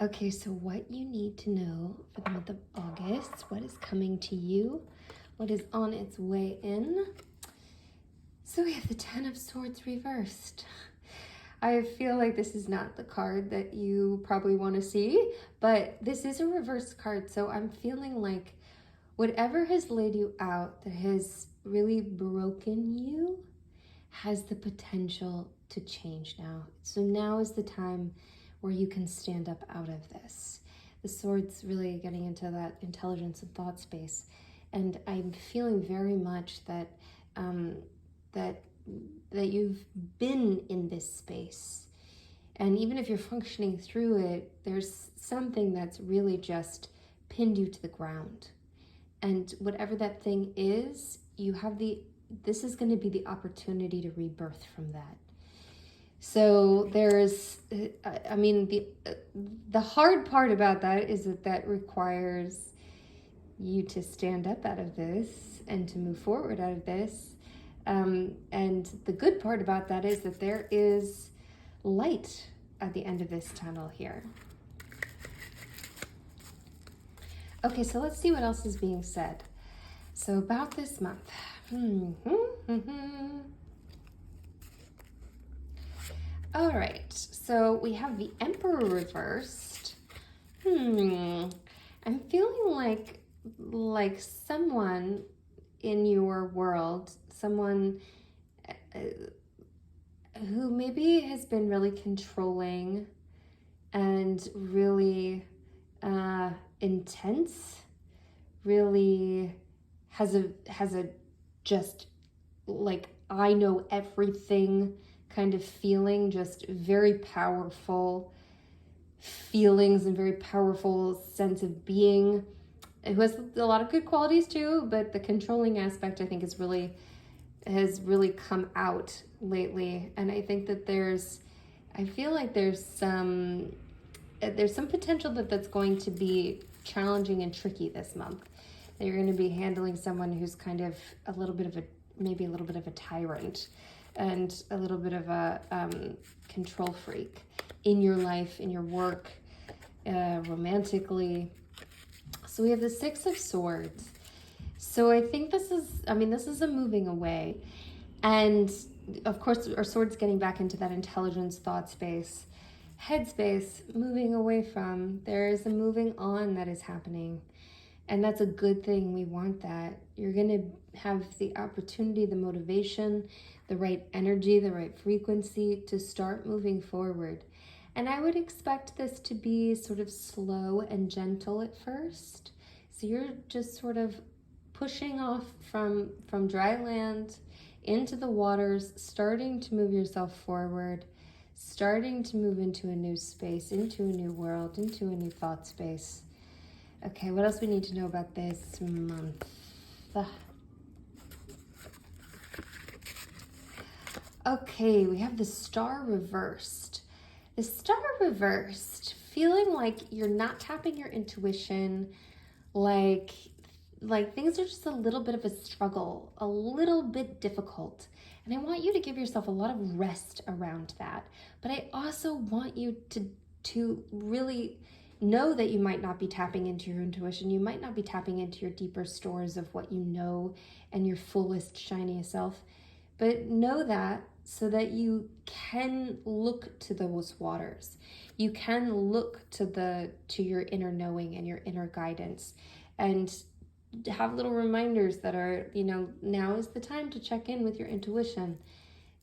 Okay, so what you need to know for the month of August, what is coming to you, what is on its way in. So we have the 10 of Swords reversed. I feel like this is not the card that you probably want to see, but this is a reverse card, so I'm feeling like whatever has laid you out that has really broken you has the potential to change now. So now is the time where you can stand up out of this. The Sword's really getting into that intelligence and thought space, and I'm feeling very much that that you've been in this space, and even if you're functioning through it, there's something that's really just pinned you to the ground. And whatever that thing is, this is going to be the opportunity to rebirth from that. So there's, I mean, the hard part about that is that requires you to stand up out of this and to move forward out of this. And the good part about that is that there is light at the end of this tunnel here. Okay, so let's see what else is being said. So about this month. All right, so we have the Emperor reversed. I'm feeling like someone in your world, someone who maybe has been really controlling and really intense, really has a just like I know everything kind of feeling, just very powerful feelings and very powerful sense of being. It has a lot of good qualities too, but the controlling aspect I think has really come out lately. And I think that I feel like there's some potential that's going to be challenging and tricky this month. That you're going to be handling someone who's kind of maybe a little bit of a tyrant and a little bit of a control freak in your life, in your work, romantically. So we have the 6 of Swords. So I think this is a moving away. And of course, our Sword's getting back into that intelligence, thought space, head space, moving away from. There is a moving on that is happening. And that's a good thing. We want that. You're going to have the opportunity, the motivation, the right energy, the right frequency to start moving forward. And I would expect this to be sort of slow and gentle at first. So you're just sort of pushing off from dry land into the waters, starting to move yourself forward, starting to move into a new space, into a new world, into a new thought space. Okay, what else we need to know about this month? Okay, we have the Star reversed. The Star reversed, feeling like you're not tapping your intuition, like things are just a little bit of a struggle, a little bit difficult. And I want you to give yourself a lot of rest around that. But I also want you to really know that you might not be tapping into your intuition. You might not be tapping into your deeper stores of what you know and your fullest, shiniest self. But know that so that you can look to those waters. You can look to your inner knowing and your inner guidance, and have little reminders that are, now is the time to check in with your intuition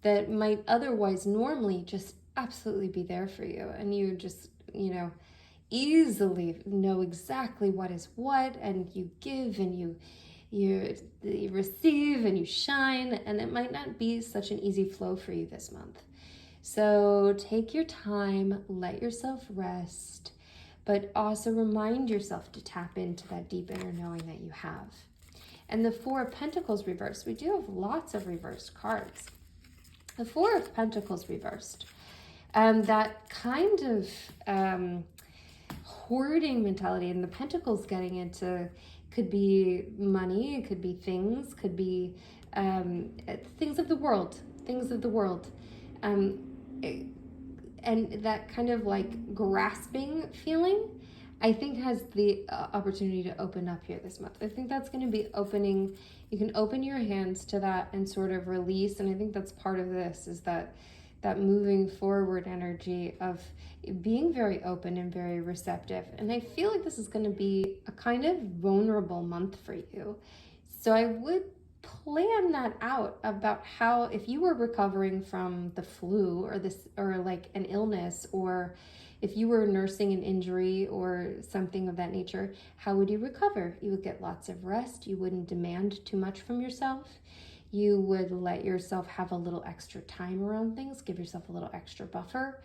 that might otherwise normally just absolutely be there for you. And you just, easily know exactly what is what, and you give and you receive and you shine, and it might not be such an easy flow for you this month. So take your time, let yourself rest, but also remind yourself to tap into that deep inner knowing that you have. And the Four of Pentacles reversed, we do have lots of reversed cards. The Four of Pentacles reversed, that kind of hoarding mentality, and the Pentacles getting into, could be money, it could be things, could be things of the world. And that kind of like grasping feeling, I think has the opportunity to open up here this month. I think that's going to be opening. You can open your hands to that and sort of release. And I think that's part of this, is that moving forward energy of being very open and very receptive. And I feel like this is going to be a kind of vulnerable month for you. So I would plan that out about how, if you were recovering from the flu or like an illness, or if you were nursing an injury or something of that nature, how would you recover? You would get lots of rest. You wouldn't demand too much from yourself. You would let yourself have a little extra time around things, give yourself a little extra buffer.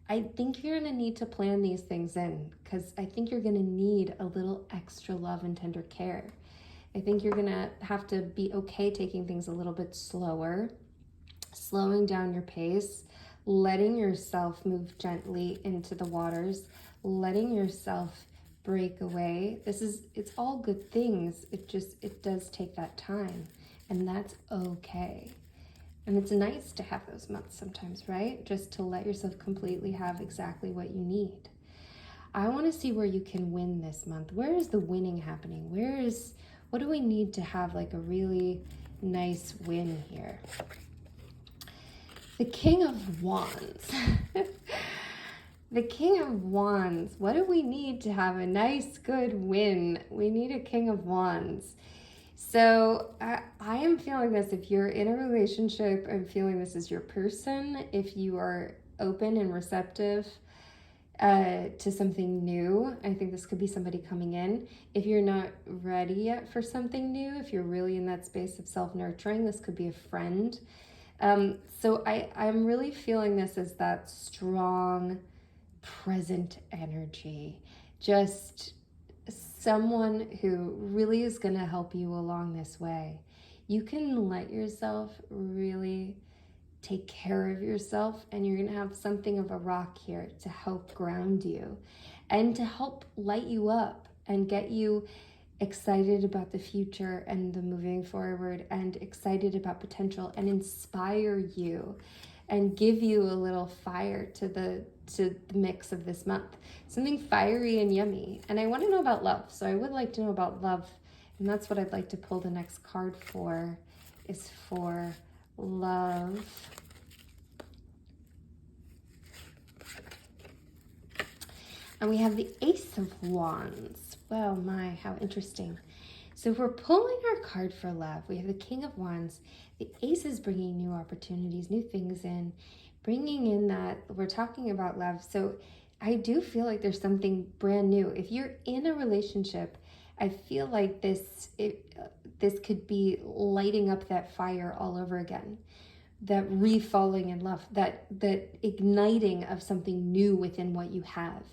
I think you're going to need to plan these things in, because I think you're going to need a little extra love and tender care. I think you're going to have to be okay taking things a little bit slower, slowing down your pace, letting yourself move gently into the waters, letting yourself break away. It's all good things. It does take that time, and that's okay. And it's nice to have those months sometimes, right? Just to let yourself completely have exactly what you need. I want to see where you can win this month. Where is the winning happening? What do we need to have like a really nice win here? The King of Wands. The King of Wands. What do we need to have a nice, good win? We need a King of Wands. So I am feeling this. If you're in a relationship, I'm feeling this is your person. If you are open and receptive to something new, I think this could be somebody coming in. If you're not ready yet for something new, if you're really in that space of self-nurturing, this could be a friend. So I'm really feeling this as that strong, present energy. Just someone who really is going to help you along this way. You can let yourself really take care of yourself, and you're going to have something of a rock here to help ground you and to help light you up and get you excited about the future and the moving forward, and excited about potential, and inspire you and give you a little fire to the mix of this month. Something fiery and yummy. And I want to know about love. So I would like to know about love. And that's what I'd like to pull the next card for, is for love. And we have the Ace of Wands. Well, my, how interesting. So if we're pulling our card for love, we have the King of Wands. The Ace is bringing new opportunities, new things in, bringing in that we're talking about love. So I do feel like there's something brand new. If you're in a relationship I feel like this could be lighting up that fire all over again, that re-falling in love, that igniting of something new within what you have.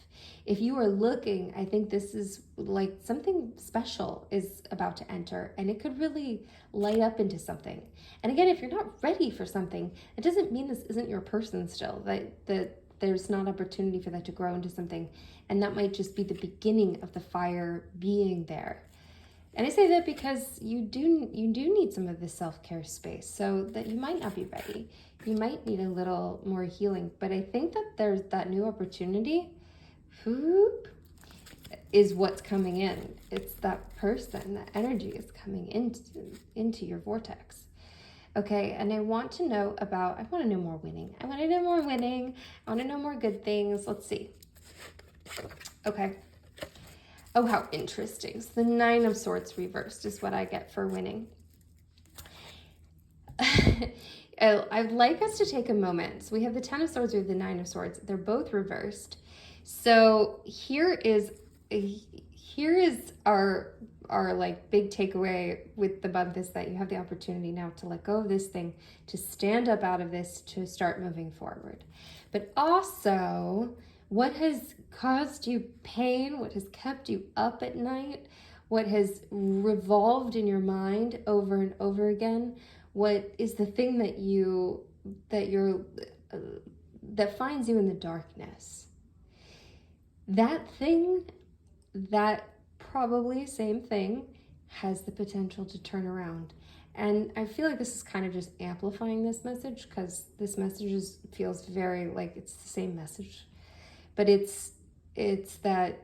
If you are looking, I think this is like something special is about to enter, and it could really light up into something. And again, if you're not ready for something, it doesn't mean this isn't your person still, that there's not opportunity for that to grow into something. And that might just be the beginning of the fire being there. And I say that because you do need some of this self-care space, so that you might not be ready. You might need a little more healing. But I think that there's that new opportunity, whoop, is what's coming in. It's that person, that energy is coming into your vortex. Okay, and I want to know more winning. I want to know more winning. I want to know more good things. Let's see. Okay. Oh, how interesting. So the 9 of Swords reversed is what I get for winning. I'd like us to take a moment. So we have the 10 of Swords, we have the 9 of Swords. They're both reversed. So here is our like big takeaway with the month, is that you have the opportunity now to let go of this thing, to stand up out of this, to start moving forward. But also, what has caused you pain, what has kept you up at night, what has revolved in your mind over and over again, what is the thing that finds you in the darkness? That thing, that probably same thing, has the potential to turn around. And I feel like this is kind of just amplifying this message, because this message feels very like it's the same message. But it's that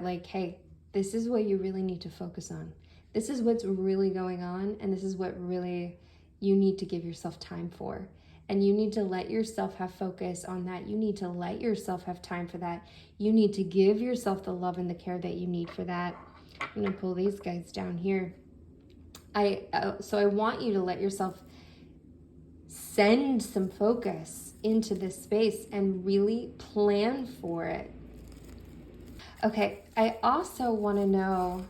like, hey, this is what you really need to focus on. This is what's really going on, and this is what really you need to give yourself time for. And you need to let yourself have focus on that. You need to let yourself have time for that. You need to give yourself the love and the care that you need for that. I'm gonna pull these guys down here. So I want you to let yourself send some focus into this space and really plan for it. Okay, I also want to know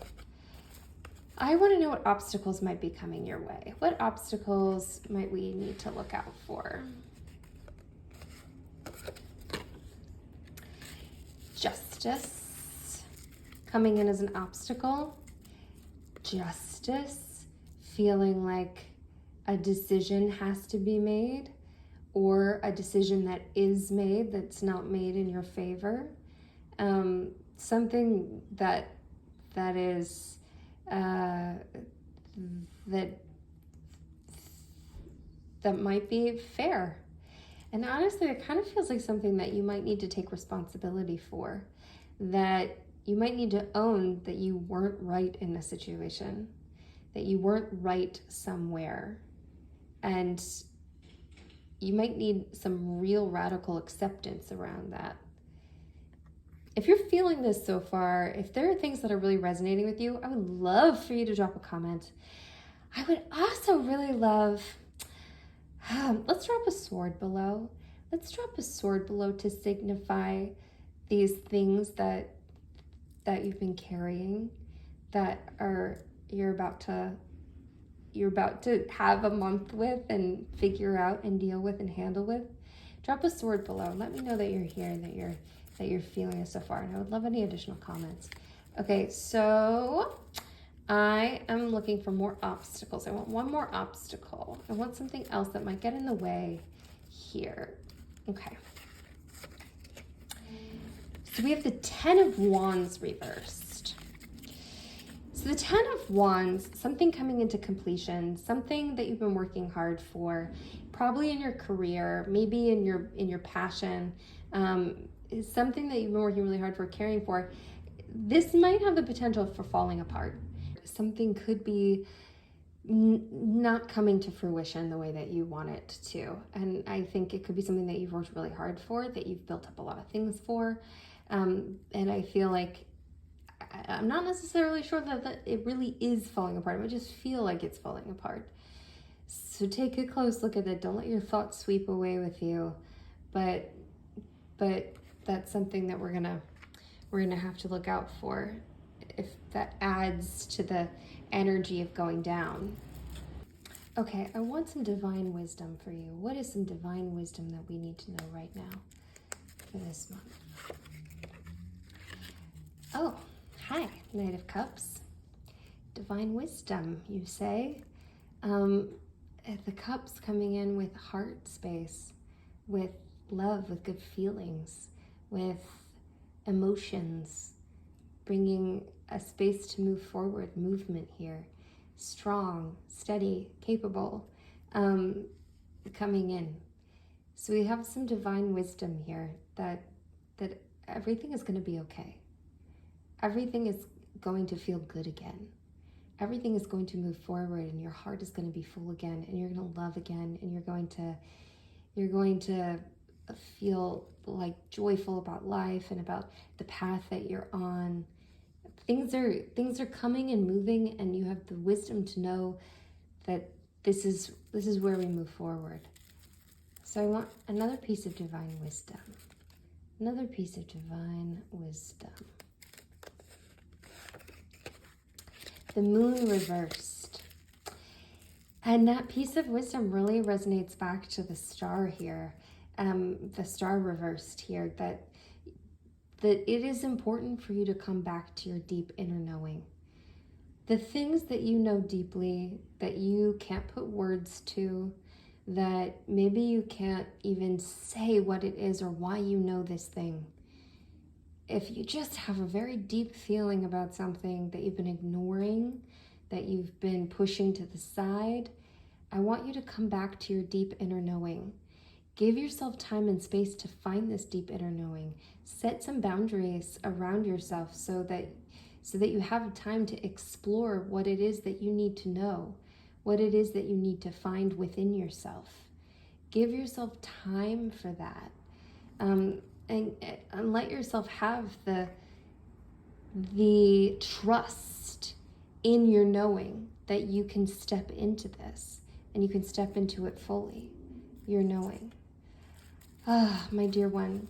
what obstacles might be coming your way. What obstacles might we need to look out for? Justice coming in as an obstacle. Justice, feeling like a decision has to be made, or a decision that is made that's not made in your favor. Something that is that might be fair. And honestly, it kind of feels like something that you might need to take responsibility for, that you might need to own that you weren't right in a situation, that you weren't right somewhere, and you might need some real radical acceptance around that. If you're feeling this so far, if there are things that are really resonating with you, I would love for you to drop a comment. I would also really love, let's drop a sword below. Let's drop a sword below to signify these things that you've been carrying, that you're about to have a month with and figure out and deal with and handle with. Drop a sword below. Let me know that you're here and that you're feeling it so far. And I would love any additional comments. Okay, so I am looking for more obstacles. I want one more obstacle. I want something else that might get in the way here. Okay. So we have the 10 of Wands reversed. So the 10 of Wands, something coming into completion, something that you've been working hard for, probably in your career, maybe in your passion, is something that you've been working really hard for, caring for. This might have the potential for falling apart. Something could be not coming to fruition the way that you want it to. And I think it could be something that you've worked really hard for, that you've built up a lot of things for. And I feel like I'm not necessarily sure that it really is falling apart. I just feel like it's falling apart. So take a close look at it. Don't let your thoughts sweep away with you. But that's something that we're gonna have to look out for. that adds to the energy of going down. Okay, I want some divine wisdom for you. What is some divine wisdom that we need to know right now for this month? Oh, hi, Knight of Cups. Divine wisdom, you say? The cups coming in with heart space, with love, with good feelings, with emotions, bringing a space to move forward, movement here. Strong, steady, capable, coming in. So we have some divine wisdom here that everything is going to be okay. Everything is going to feel good again. Everything is going to move forward, and your heart is going to be full again, and you're going to love again, and you're going to feel like joyful about life and about the path that you're on. Things are coming and moving, and you have the wisdom to know that this is where we move forward. So I want another piece of divine wisdom. Another piece of divine wisdom. The moon reversed. And that piece of wisdom really resonates back to the star here, the star reversed here, that it is important for you to come back to your deep inner knowing. The things that you know deeply, that you can't put words to, that maybe you can't even say what it is or why you know this thing. If you just have a very deep feeling about something that you've been ignoring, that you've been pushing to the side, I want you to come back to your deep inner knowing. Give yourself time and space to find this deep inner knowing. Set some boundaries around yourself so that you have time to explore what it is that you need to know, what it is that you need to find within yourself. Give yourself time for that. And let yourself have the trust in your knowing that you can step into this and you can step into it fully, your knowing. Ah, my dear one.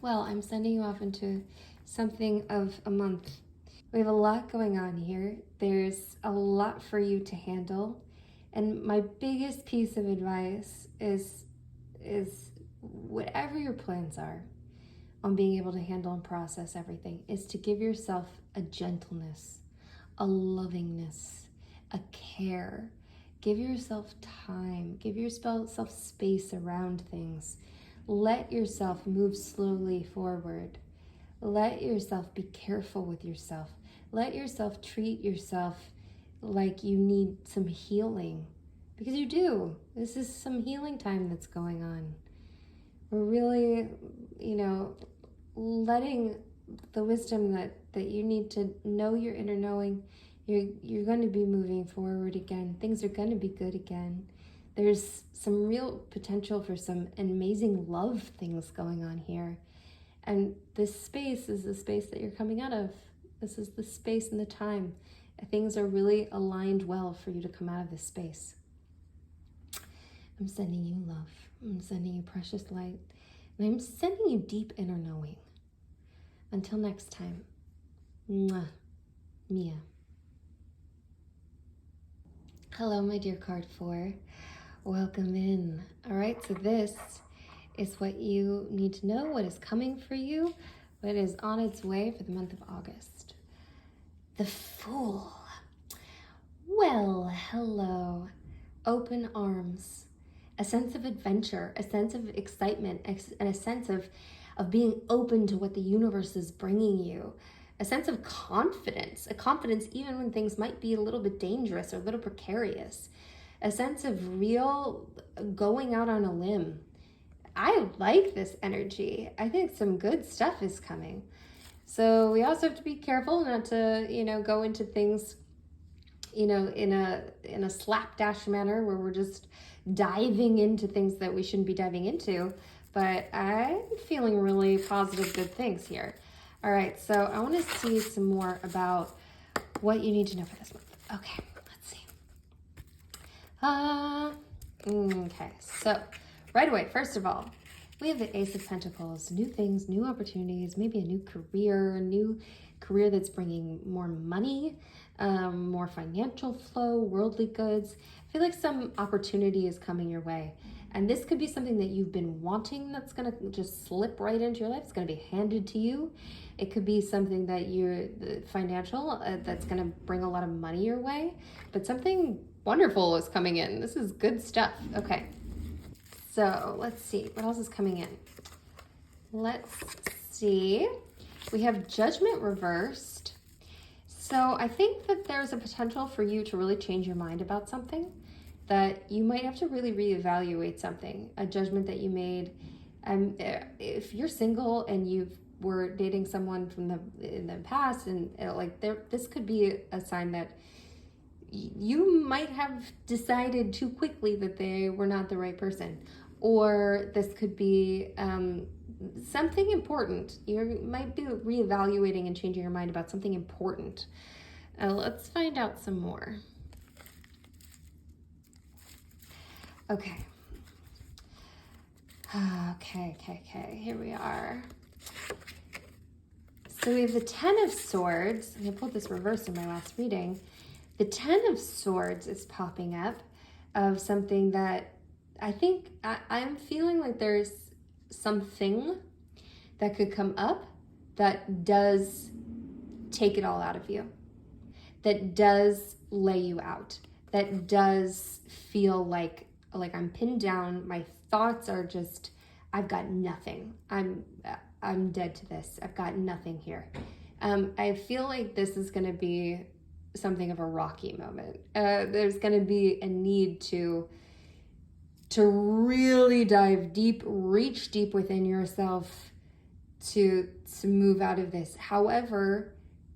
Well, I'm sending you off into something of a month. We have a lot going on here. There's a lot for you to handle. And my biggest piece of advice is whatever your plans are on being able to handle and process everything, is to give yourself a gentleness, a lovingness, a care. Give yourself time. Give yourself space around things. Let yourself move slowly forward. Let yourself be careful with yourself. Let yourself treat yourself like you need some healing, because you do. This is some healing time that's going on. We're really, letting the wisdom that you need to know your inner knowing. You're going to be moving forward again. Things are going to be good again. There's some real potential for some amazing love things going on here. And this space is the space that you're coming out of. This is the space and the time. Things are really aligned well for you to come out of this space. I'm sending you love. I'm sending you precious light. And I'm sending you deep inner knowing. Until next time. Mwah. Mia. Hello, my dear card 4. Welcome in. All right, so this is what you need to know, what is coming for you, what is on its way for the month of August. The Fool. Well, hello. Open arms. A sense of adventure, a sense of excitement, and a sense of being open to what the universe is bringing you. A sense of confidence, a confidence even when things might be a little bit dangerous or a little precarious. A sense of real going out on a limb. I like this energy. I think some good stuff is coming. So we also have to be careful not to, go into things, in a slapdash manner where we're just diving into things that we shouldn't be diving into. But I'm feeling really positive, good things here. All right, so I want to see some more about what you need to know for this month. Okay, let's see. Okay, so right away, first of all, we have the Ace of Pentacles. New things, new opportunities, maybe a new career, new career that's bringing more money, more financial flow, worldly goods. I feel like some opportunity is coming your way. And this could be something that you've been wanting that's going to just slip right into your life. It's going to be handed to you. It could be something that you're financial that's going to bring a lot of money your way. But something wonderful is coming in. This is good stuff. Okay. So let's see. What else is coming in? Let's see. We have Judgment reversed. So I think that there's a potential for you to really change your mind about something, that you might have to really reevaluate something, a judgment that you made. If you're single and you were dating someone in the past, and this could be a sign that you might have decided too quickly that they were not the right person, or this could be something important. You might be reevaluating and changing your mind about something important. Let's find out some more. Okay. Okay. Here we are. So we have the Ten of Swords. And I pulled this reverse in my last reading. The Ten of Swords is popping up of something that I think I'm feeling like there's something that could come up that does take it all out of you, that does lay you out, that does feel like I'm pinned down. My thoughts are just, I've got nothing. I'm dead to this. I've got nothing here. I feel like this is going to be something of a rocky moment. There's going to be a need to really dive deep, reach deep within yourself to move out of this. However,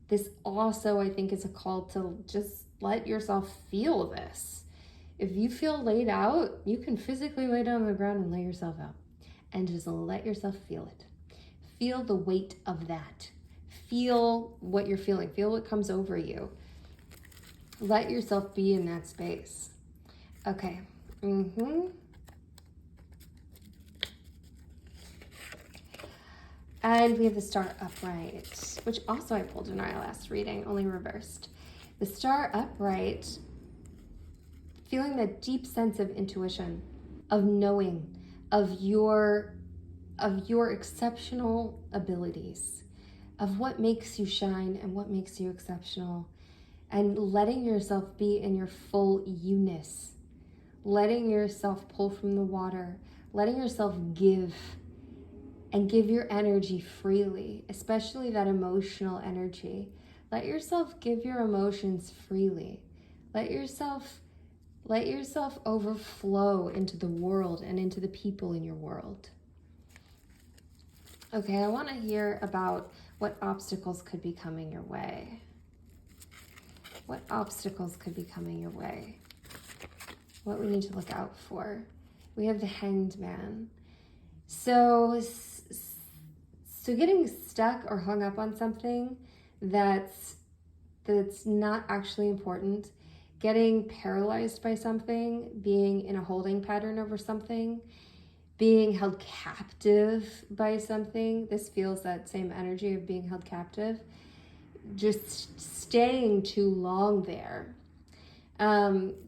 this also, I think, is a call to just let yourself feel this. If you feel laid out, you can physically lay down on the ground and lay yourself out and just let yourself feel it. Feel the weight of that. Feel what you're feeling. Feel what comes over you. Let yourself be in that space. Okay. And we have the Star Upright, which also I pulled in our last reading, only reversed. The Star Upright, feeling that deep sense of intuition, of knowing, of your exceptional abilities, of what makes you shine and what makes you exceptional, and letting yourself be in your full you-ness, letting yourself pull from the water, letting yourself give, and give your energy freely, especially that emotional energy. Let yourself give your emotions freely. Let yourself overflow into the world and into the people in your world. Okay, I want to hear about what obstacles could be coming your way. What obstacles could be coming your way? What we need to look out for. We have the Hanged Man. So getting stuck or hung up on something that's not actually important, getting paralyzed by something, being in a holding pattern over something, being held captive by something. This feels that same energy of being held captive. Just staying too long there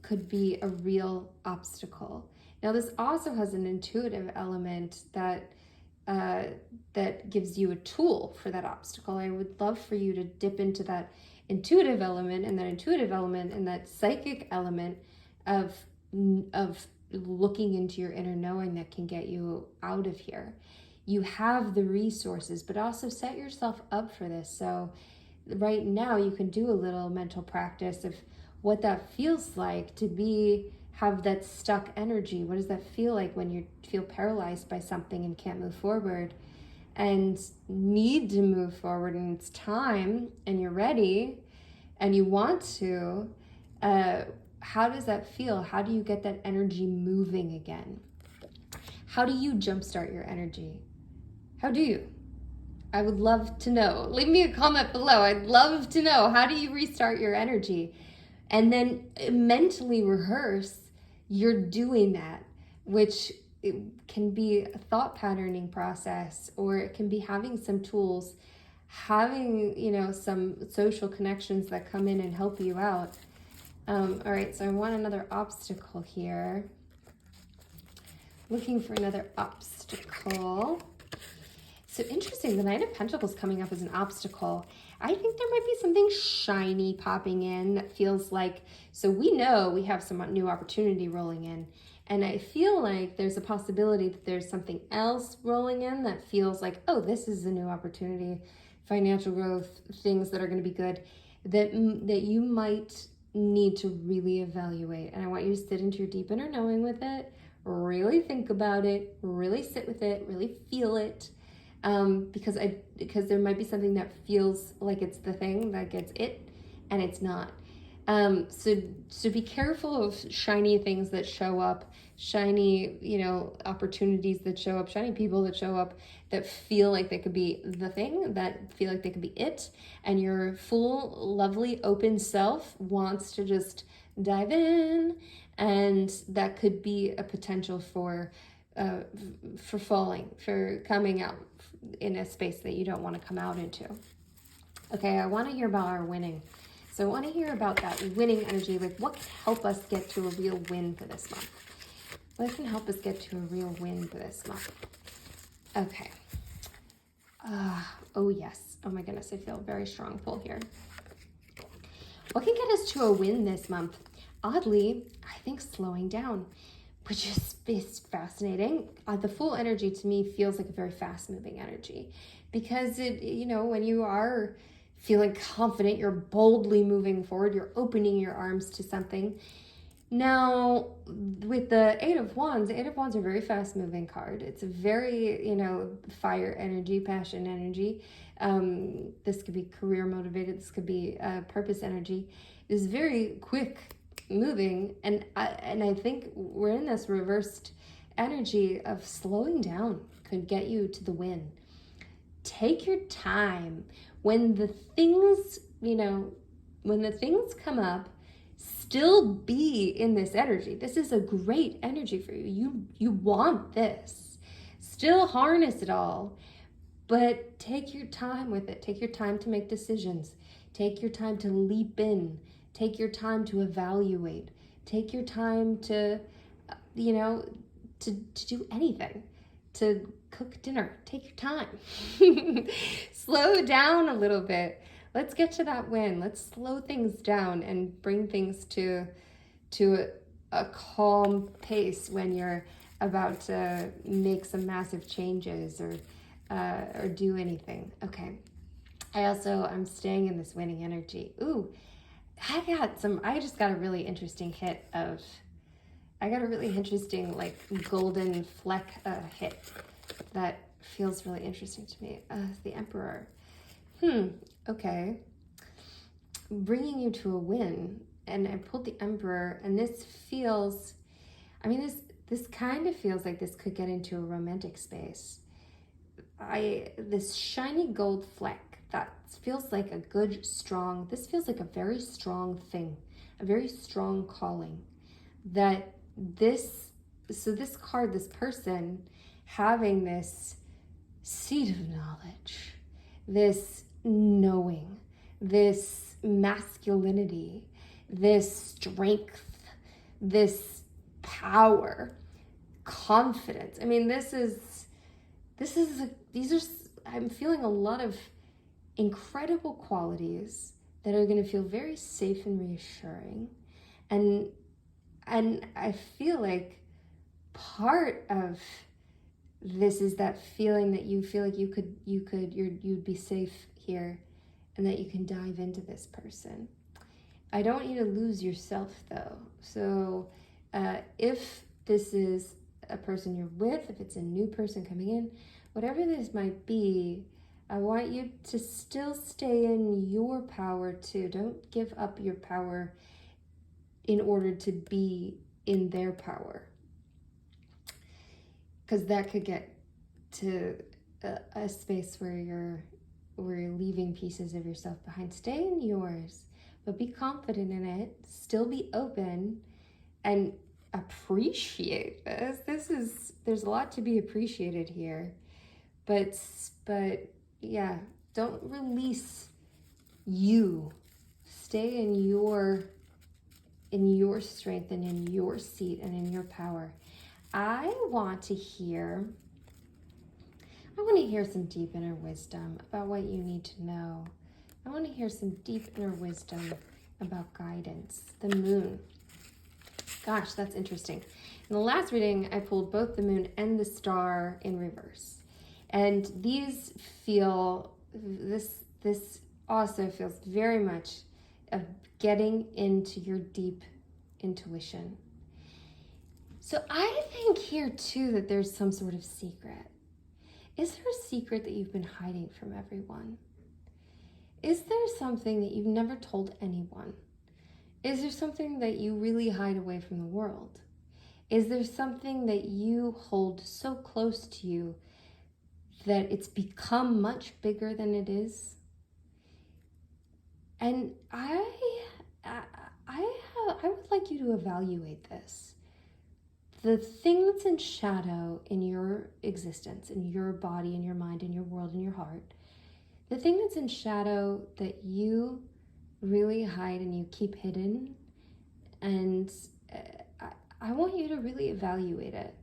could be a real obstacle. Now, this also has an intuitive element that gives you a tool for that obstacle. I would love for you to dip into that intuitive element and that psychic element of looking into your inner knowing that can get you out of here. You have the resources, but also set yourself up for this. So right now you can do a little mental practice of what that feels like to have that stuck energy. What does that feel like when you feel paralyzed by something and can't move forward and need to move forward, and it's time and you're ready and you want to? How does that feel? How do you get that energy moving again? How do you jumpstart your energy? How do you? I would love to know. Leave me a comment below. I'd love to know. How do you restart your energy? And then mentally rehearse you're doing that, which it can be a thought patterning process, or it can be having some tools. having, you know, some social connections that come in and help you out. All right, so I want another obstacle here. Looking for another obstacle. So interesting, the Knight of Pentacles coming up as an obstacle. I think there might be something shiny popping in that feels like, so we know we have some new opportunity rolling in. And I feel like there's a possibility that there's something else rolling in that feels like, oh, this is a new opportunity, financial growth, things that are going to be good, that you might need to really evaluate. And I want you to sit into your deep inner knowing with it, really think about it, really sit with it, really feel it. Because there might be something that feels like it's the thing that gets it, and it's not. So be careful of shiny things that show up, shiny, you know, opportunities that show up, shiny people that show up that feel like they could be the thing, that feel like they could be it, and your full, lovely, open self wants to just dive in, and that could be a potential for falling, for coming out in a space that you don't want to come out into. Okay, I want to hear about our winning. So I want to hear about that winning energy. Like, what can help us get to a real win for this month? What can help us get to a real win for this month? Okay. Oh, yes. Oh, my goodness. I feel a very strong pull here. What can get us to a win this month? Oddly, I think slowing down, which is fascinating. The Fool energy to me feels like a very fast-moving energy, because it, you know, when you are feeling confident, you're boldly moving forward, you're opening your arms to something. Now, with the Eight of Wands are a very fast-moving card. It's a very, you know, fire energy, passion energy. This could be career motivated. This could be purpose energy. It's very quick moving, and I think we're in this reversed energy of slowing down could get you to the win. Take your time. When the things, you know, when the things come up, still be in this energy. This is a great energy for you. You want this. Still harness it all, but take your time with it. Take your time to make decisions. Take your time to leap in. Take your time to evaluate. Take your time to, you know, to do anything. To cook dinner. Take your time. Slow down a little bit. Let's get to that win. Let's slow things down and bring things to a calm pace when you're about to make some massive changes or do anything. Okay. I'm staying in this winning energy. Ooh, I just got a really interesting hit of, like golden fleck hit that feels really interesting to me. The Emperor. Okay. Bringing you to a win. And I pulled the Emperor, and this feels, this kind of feels like this could get into a romantic space. This shiny gold fleck, that feels like a good, strong, this feels like a very strong thing, a very strong calling. That this card, this person having this seed of knowledge, this knowing, this masculinity, this strength, this power, confidence. I'm feeling a lot of incredible qualities that are going to feel very safe and reassuring. And I feel like part of this is that feeling that you feel like you'd be safe here, and that you can dive into this person. I don't want you to lose yourself though. So if this is a person you're with, if it's a new person coming in, whatever this might be, I want you to still stay in your power too. Don't give up your power in order to be in their power, because that could get to a space where you're leaving pieces of yourself behind. Stay in yours, but be confident in it. Still be open and appreciate this. There's a lot to be appreciated here, but yeah, Don't release you. Stay in your strength and in your seat and in your power. I want to hear some deep inner wisdom about what you need to know. I want to hear some deep inner wisdom about guidance, the moon. Gosh, that's interesting. In the last reading, I pulled both the moon and the star in reverse. And these this also feels very much of getting into your deep intuition. So I think here too that there's some sort of secret. Is there a secret that you've been hiding from everyone? Is there something that you've never told anyone? Is there something that you really hide away from the world? Is there something that you hold so close to you that it's become much bigger than it is? And I would like you to evaluate this. The thing that's in shadow in your existence, in your body, in your mind, in your world, in your heart, the thing that's in shadow that you really hide and you keep hidden, and I want you to really evaluate it,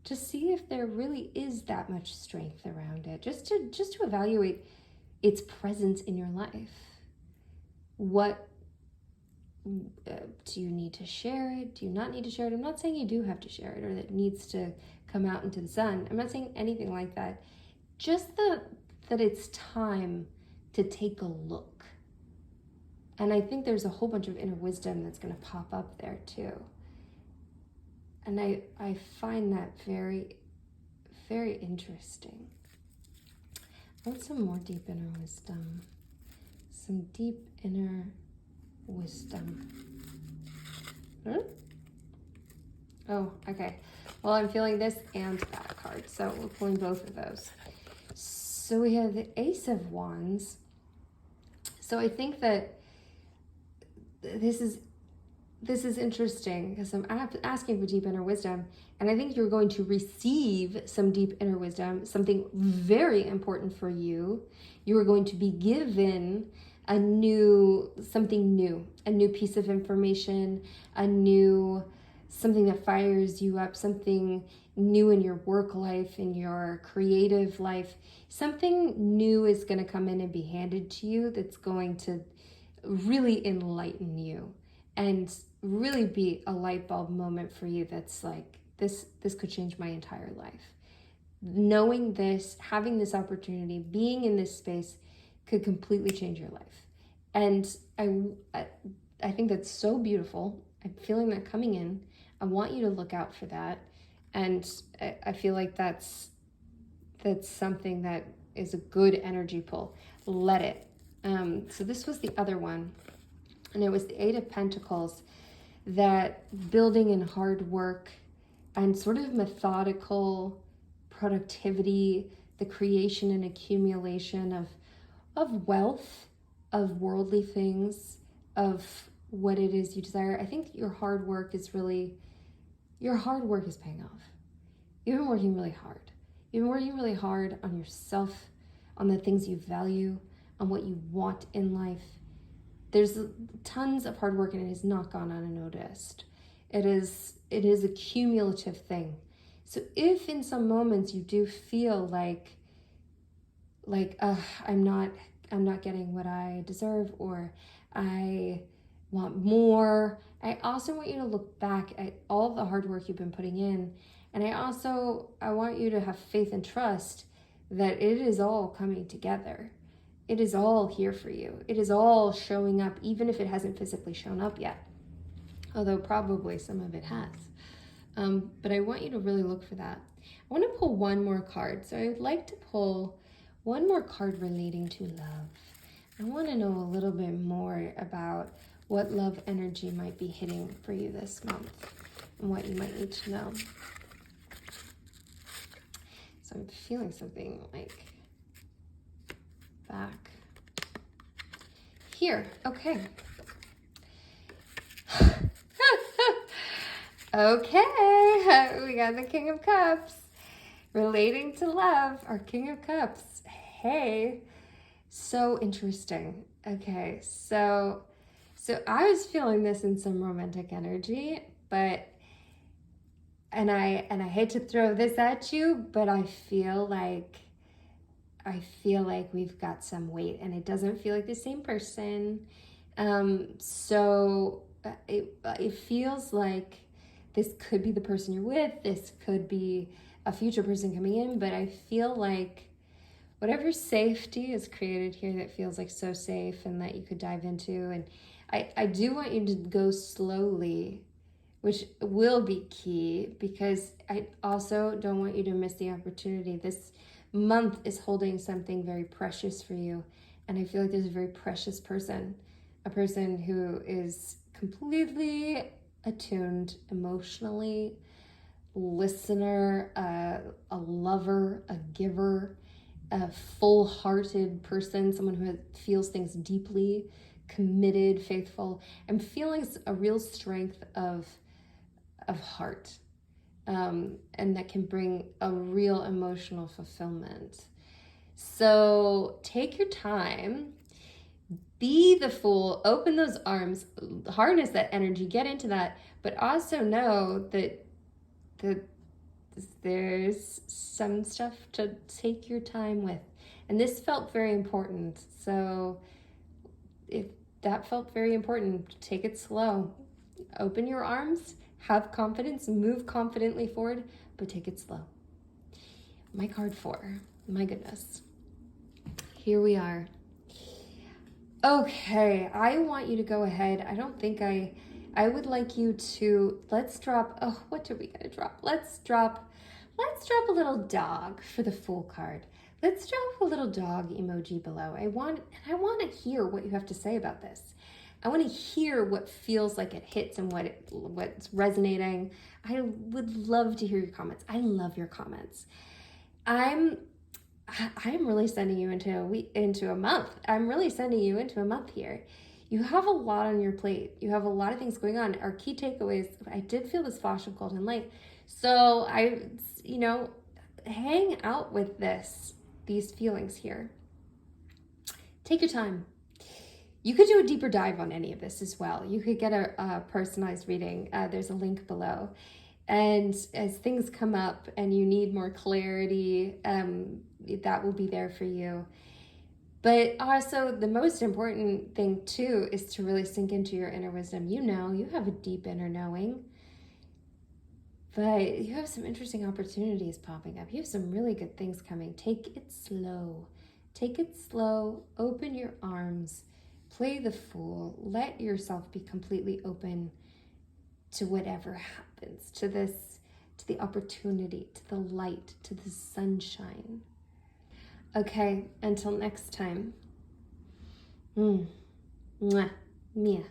to see if there really is that much strength around it, just to evaluate its presence in your life. What do you need to share it? Do you not need to share it? I'm not saying you do have to share it or that it needs to come out into the sun. I'm not saying anything like that. Just that it's time to take a look. And I think there's a whole bunch of inner wisdom that's going to pop up there too. And I find that very, very interesting. I want some more deep inner wisdom. Some deep inner wisdom. Oh, okay. Well, I'm feeling this and that card, so we're pulling both of those. So we have the Ace of Wands. So I think that this is interesting because I'm asking for deep inner wisdom, and I think you're going to receive some deep inner wisdom, something very important for you. You are going to be given something new, a new piece of information, something that fires you up, something new in your work life, in your creative life. Something new is going to come in and be handed to you that's going to really enlighten you and really be a light bulb moment for you that's like, this could change my entire life. Knowing this, having this opportunity, being in this space could completely change your life. And I think that's so beautiful. I'm feeling that coming in. I want you to look out for that. And I feel like that's something that is a good energy pull. Let it. So this was the other one. And it was the Eight of Pentacles, that building and hard work and sort of methodical productivity, the creation and accumulation of wealth, of worldly things, of what it is you desire. I think your hard work is paying off. You've been working really hard. You've been working really hard on yourself, on the things you value, on what you want in life. There's tons of hard work and it has not gone unnoticed. It is a cumulative thing. So if in some moments you do feel like I'm not getting what I deserve, or I want more, I also want you to look back at all the hard work you've been putting in. And I want you to have faith and trust that it is all coming together. It is all here for you. It is all showing up, even if it hasn't physically shown up yet. Although probably some of it has. But I want you to really look for that. I want to pull one more card. So I would like to pull one more card relating to love. I want to know a little bit more about what love energy might be hitting for you this month and what you might need to know. So I'm feeling something like back here. Okay. Okay, we got the King of Cups relating to love, our King of Cups. Hey, So interesting. Okay, so I was feeling this in some romantic energy, but and I hate to throw this at you, but I feel like we've got some weight and it doesn't feel like the same person. It feels like this could be the person you're with, this could be a future person coming in, but I feel like whatever safety is created here that feels like so safe and that you could dive into. And I do want you to go slowly, which will be key, because I also don't want you to miss the opportunity. This month is holding something very precious for you. And I feel like there's a very precious person, a person who is completely attuned emotionally, listener, a lover, a giver, a full-hearted person, someone who feels things deeply, committed, faithful. I'm feeling a real strength of heart, and that can bring a real emotional fulfillment. So take your time, be the Fool, open those arms, harness that energy, get into that, but also know that there's some stuff to take your time with. And this felt very important. So if that felt very important, take it slow. Open your arms, have confidence, move confidently forward, but take it slow. My card 4, my goodness. Here we are. Okay, I want you to go ahead. I would like you to, let's drop, what are we gonna drop? Let's drop a little dog for the Fool card. Let's drop a little dog emoji below. I want to hear what you have to say about this. I want to hear what feels like it hits and what's resonating. I would love to hear your comments. I love your comments. I'm really sending you into a month. I'm really sending you into a month here. You have a lot on your plate. You have a lot of things going on. Our key takeaways, I did feel this flash of golden light. So hang out with these feelings here. Take your time. You could do a deeper dive on any of this as well. You could get a personalized reading. There's a link below. And as things come up and you need more clarity, that will be there for you. But also the most important thing too is to really sink into your inner wisdom. You have a deep inner knowing, but you have some interesting opportunities popping up. You have some really good things coming. Take it slow. Take it slow. Open your arms. Play the Fool. Let yourself be completely open to whatever happens, to the opportunity, to the light, to the sunshine. Okay, until next time. Mwah. Mia.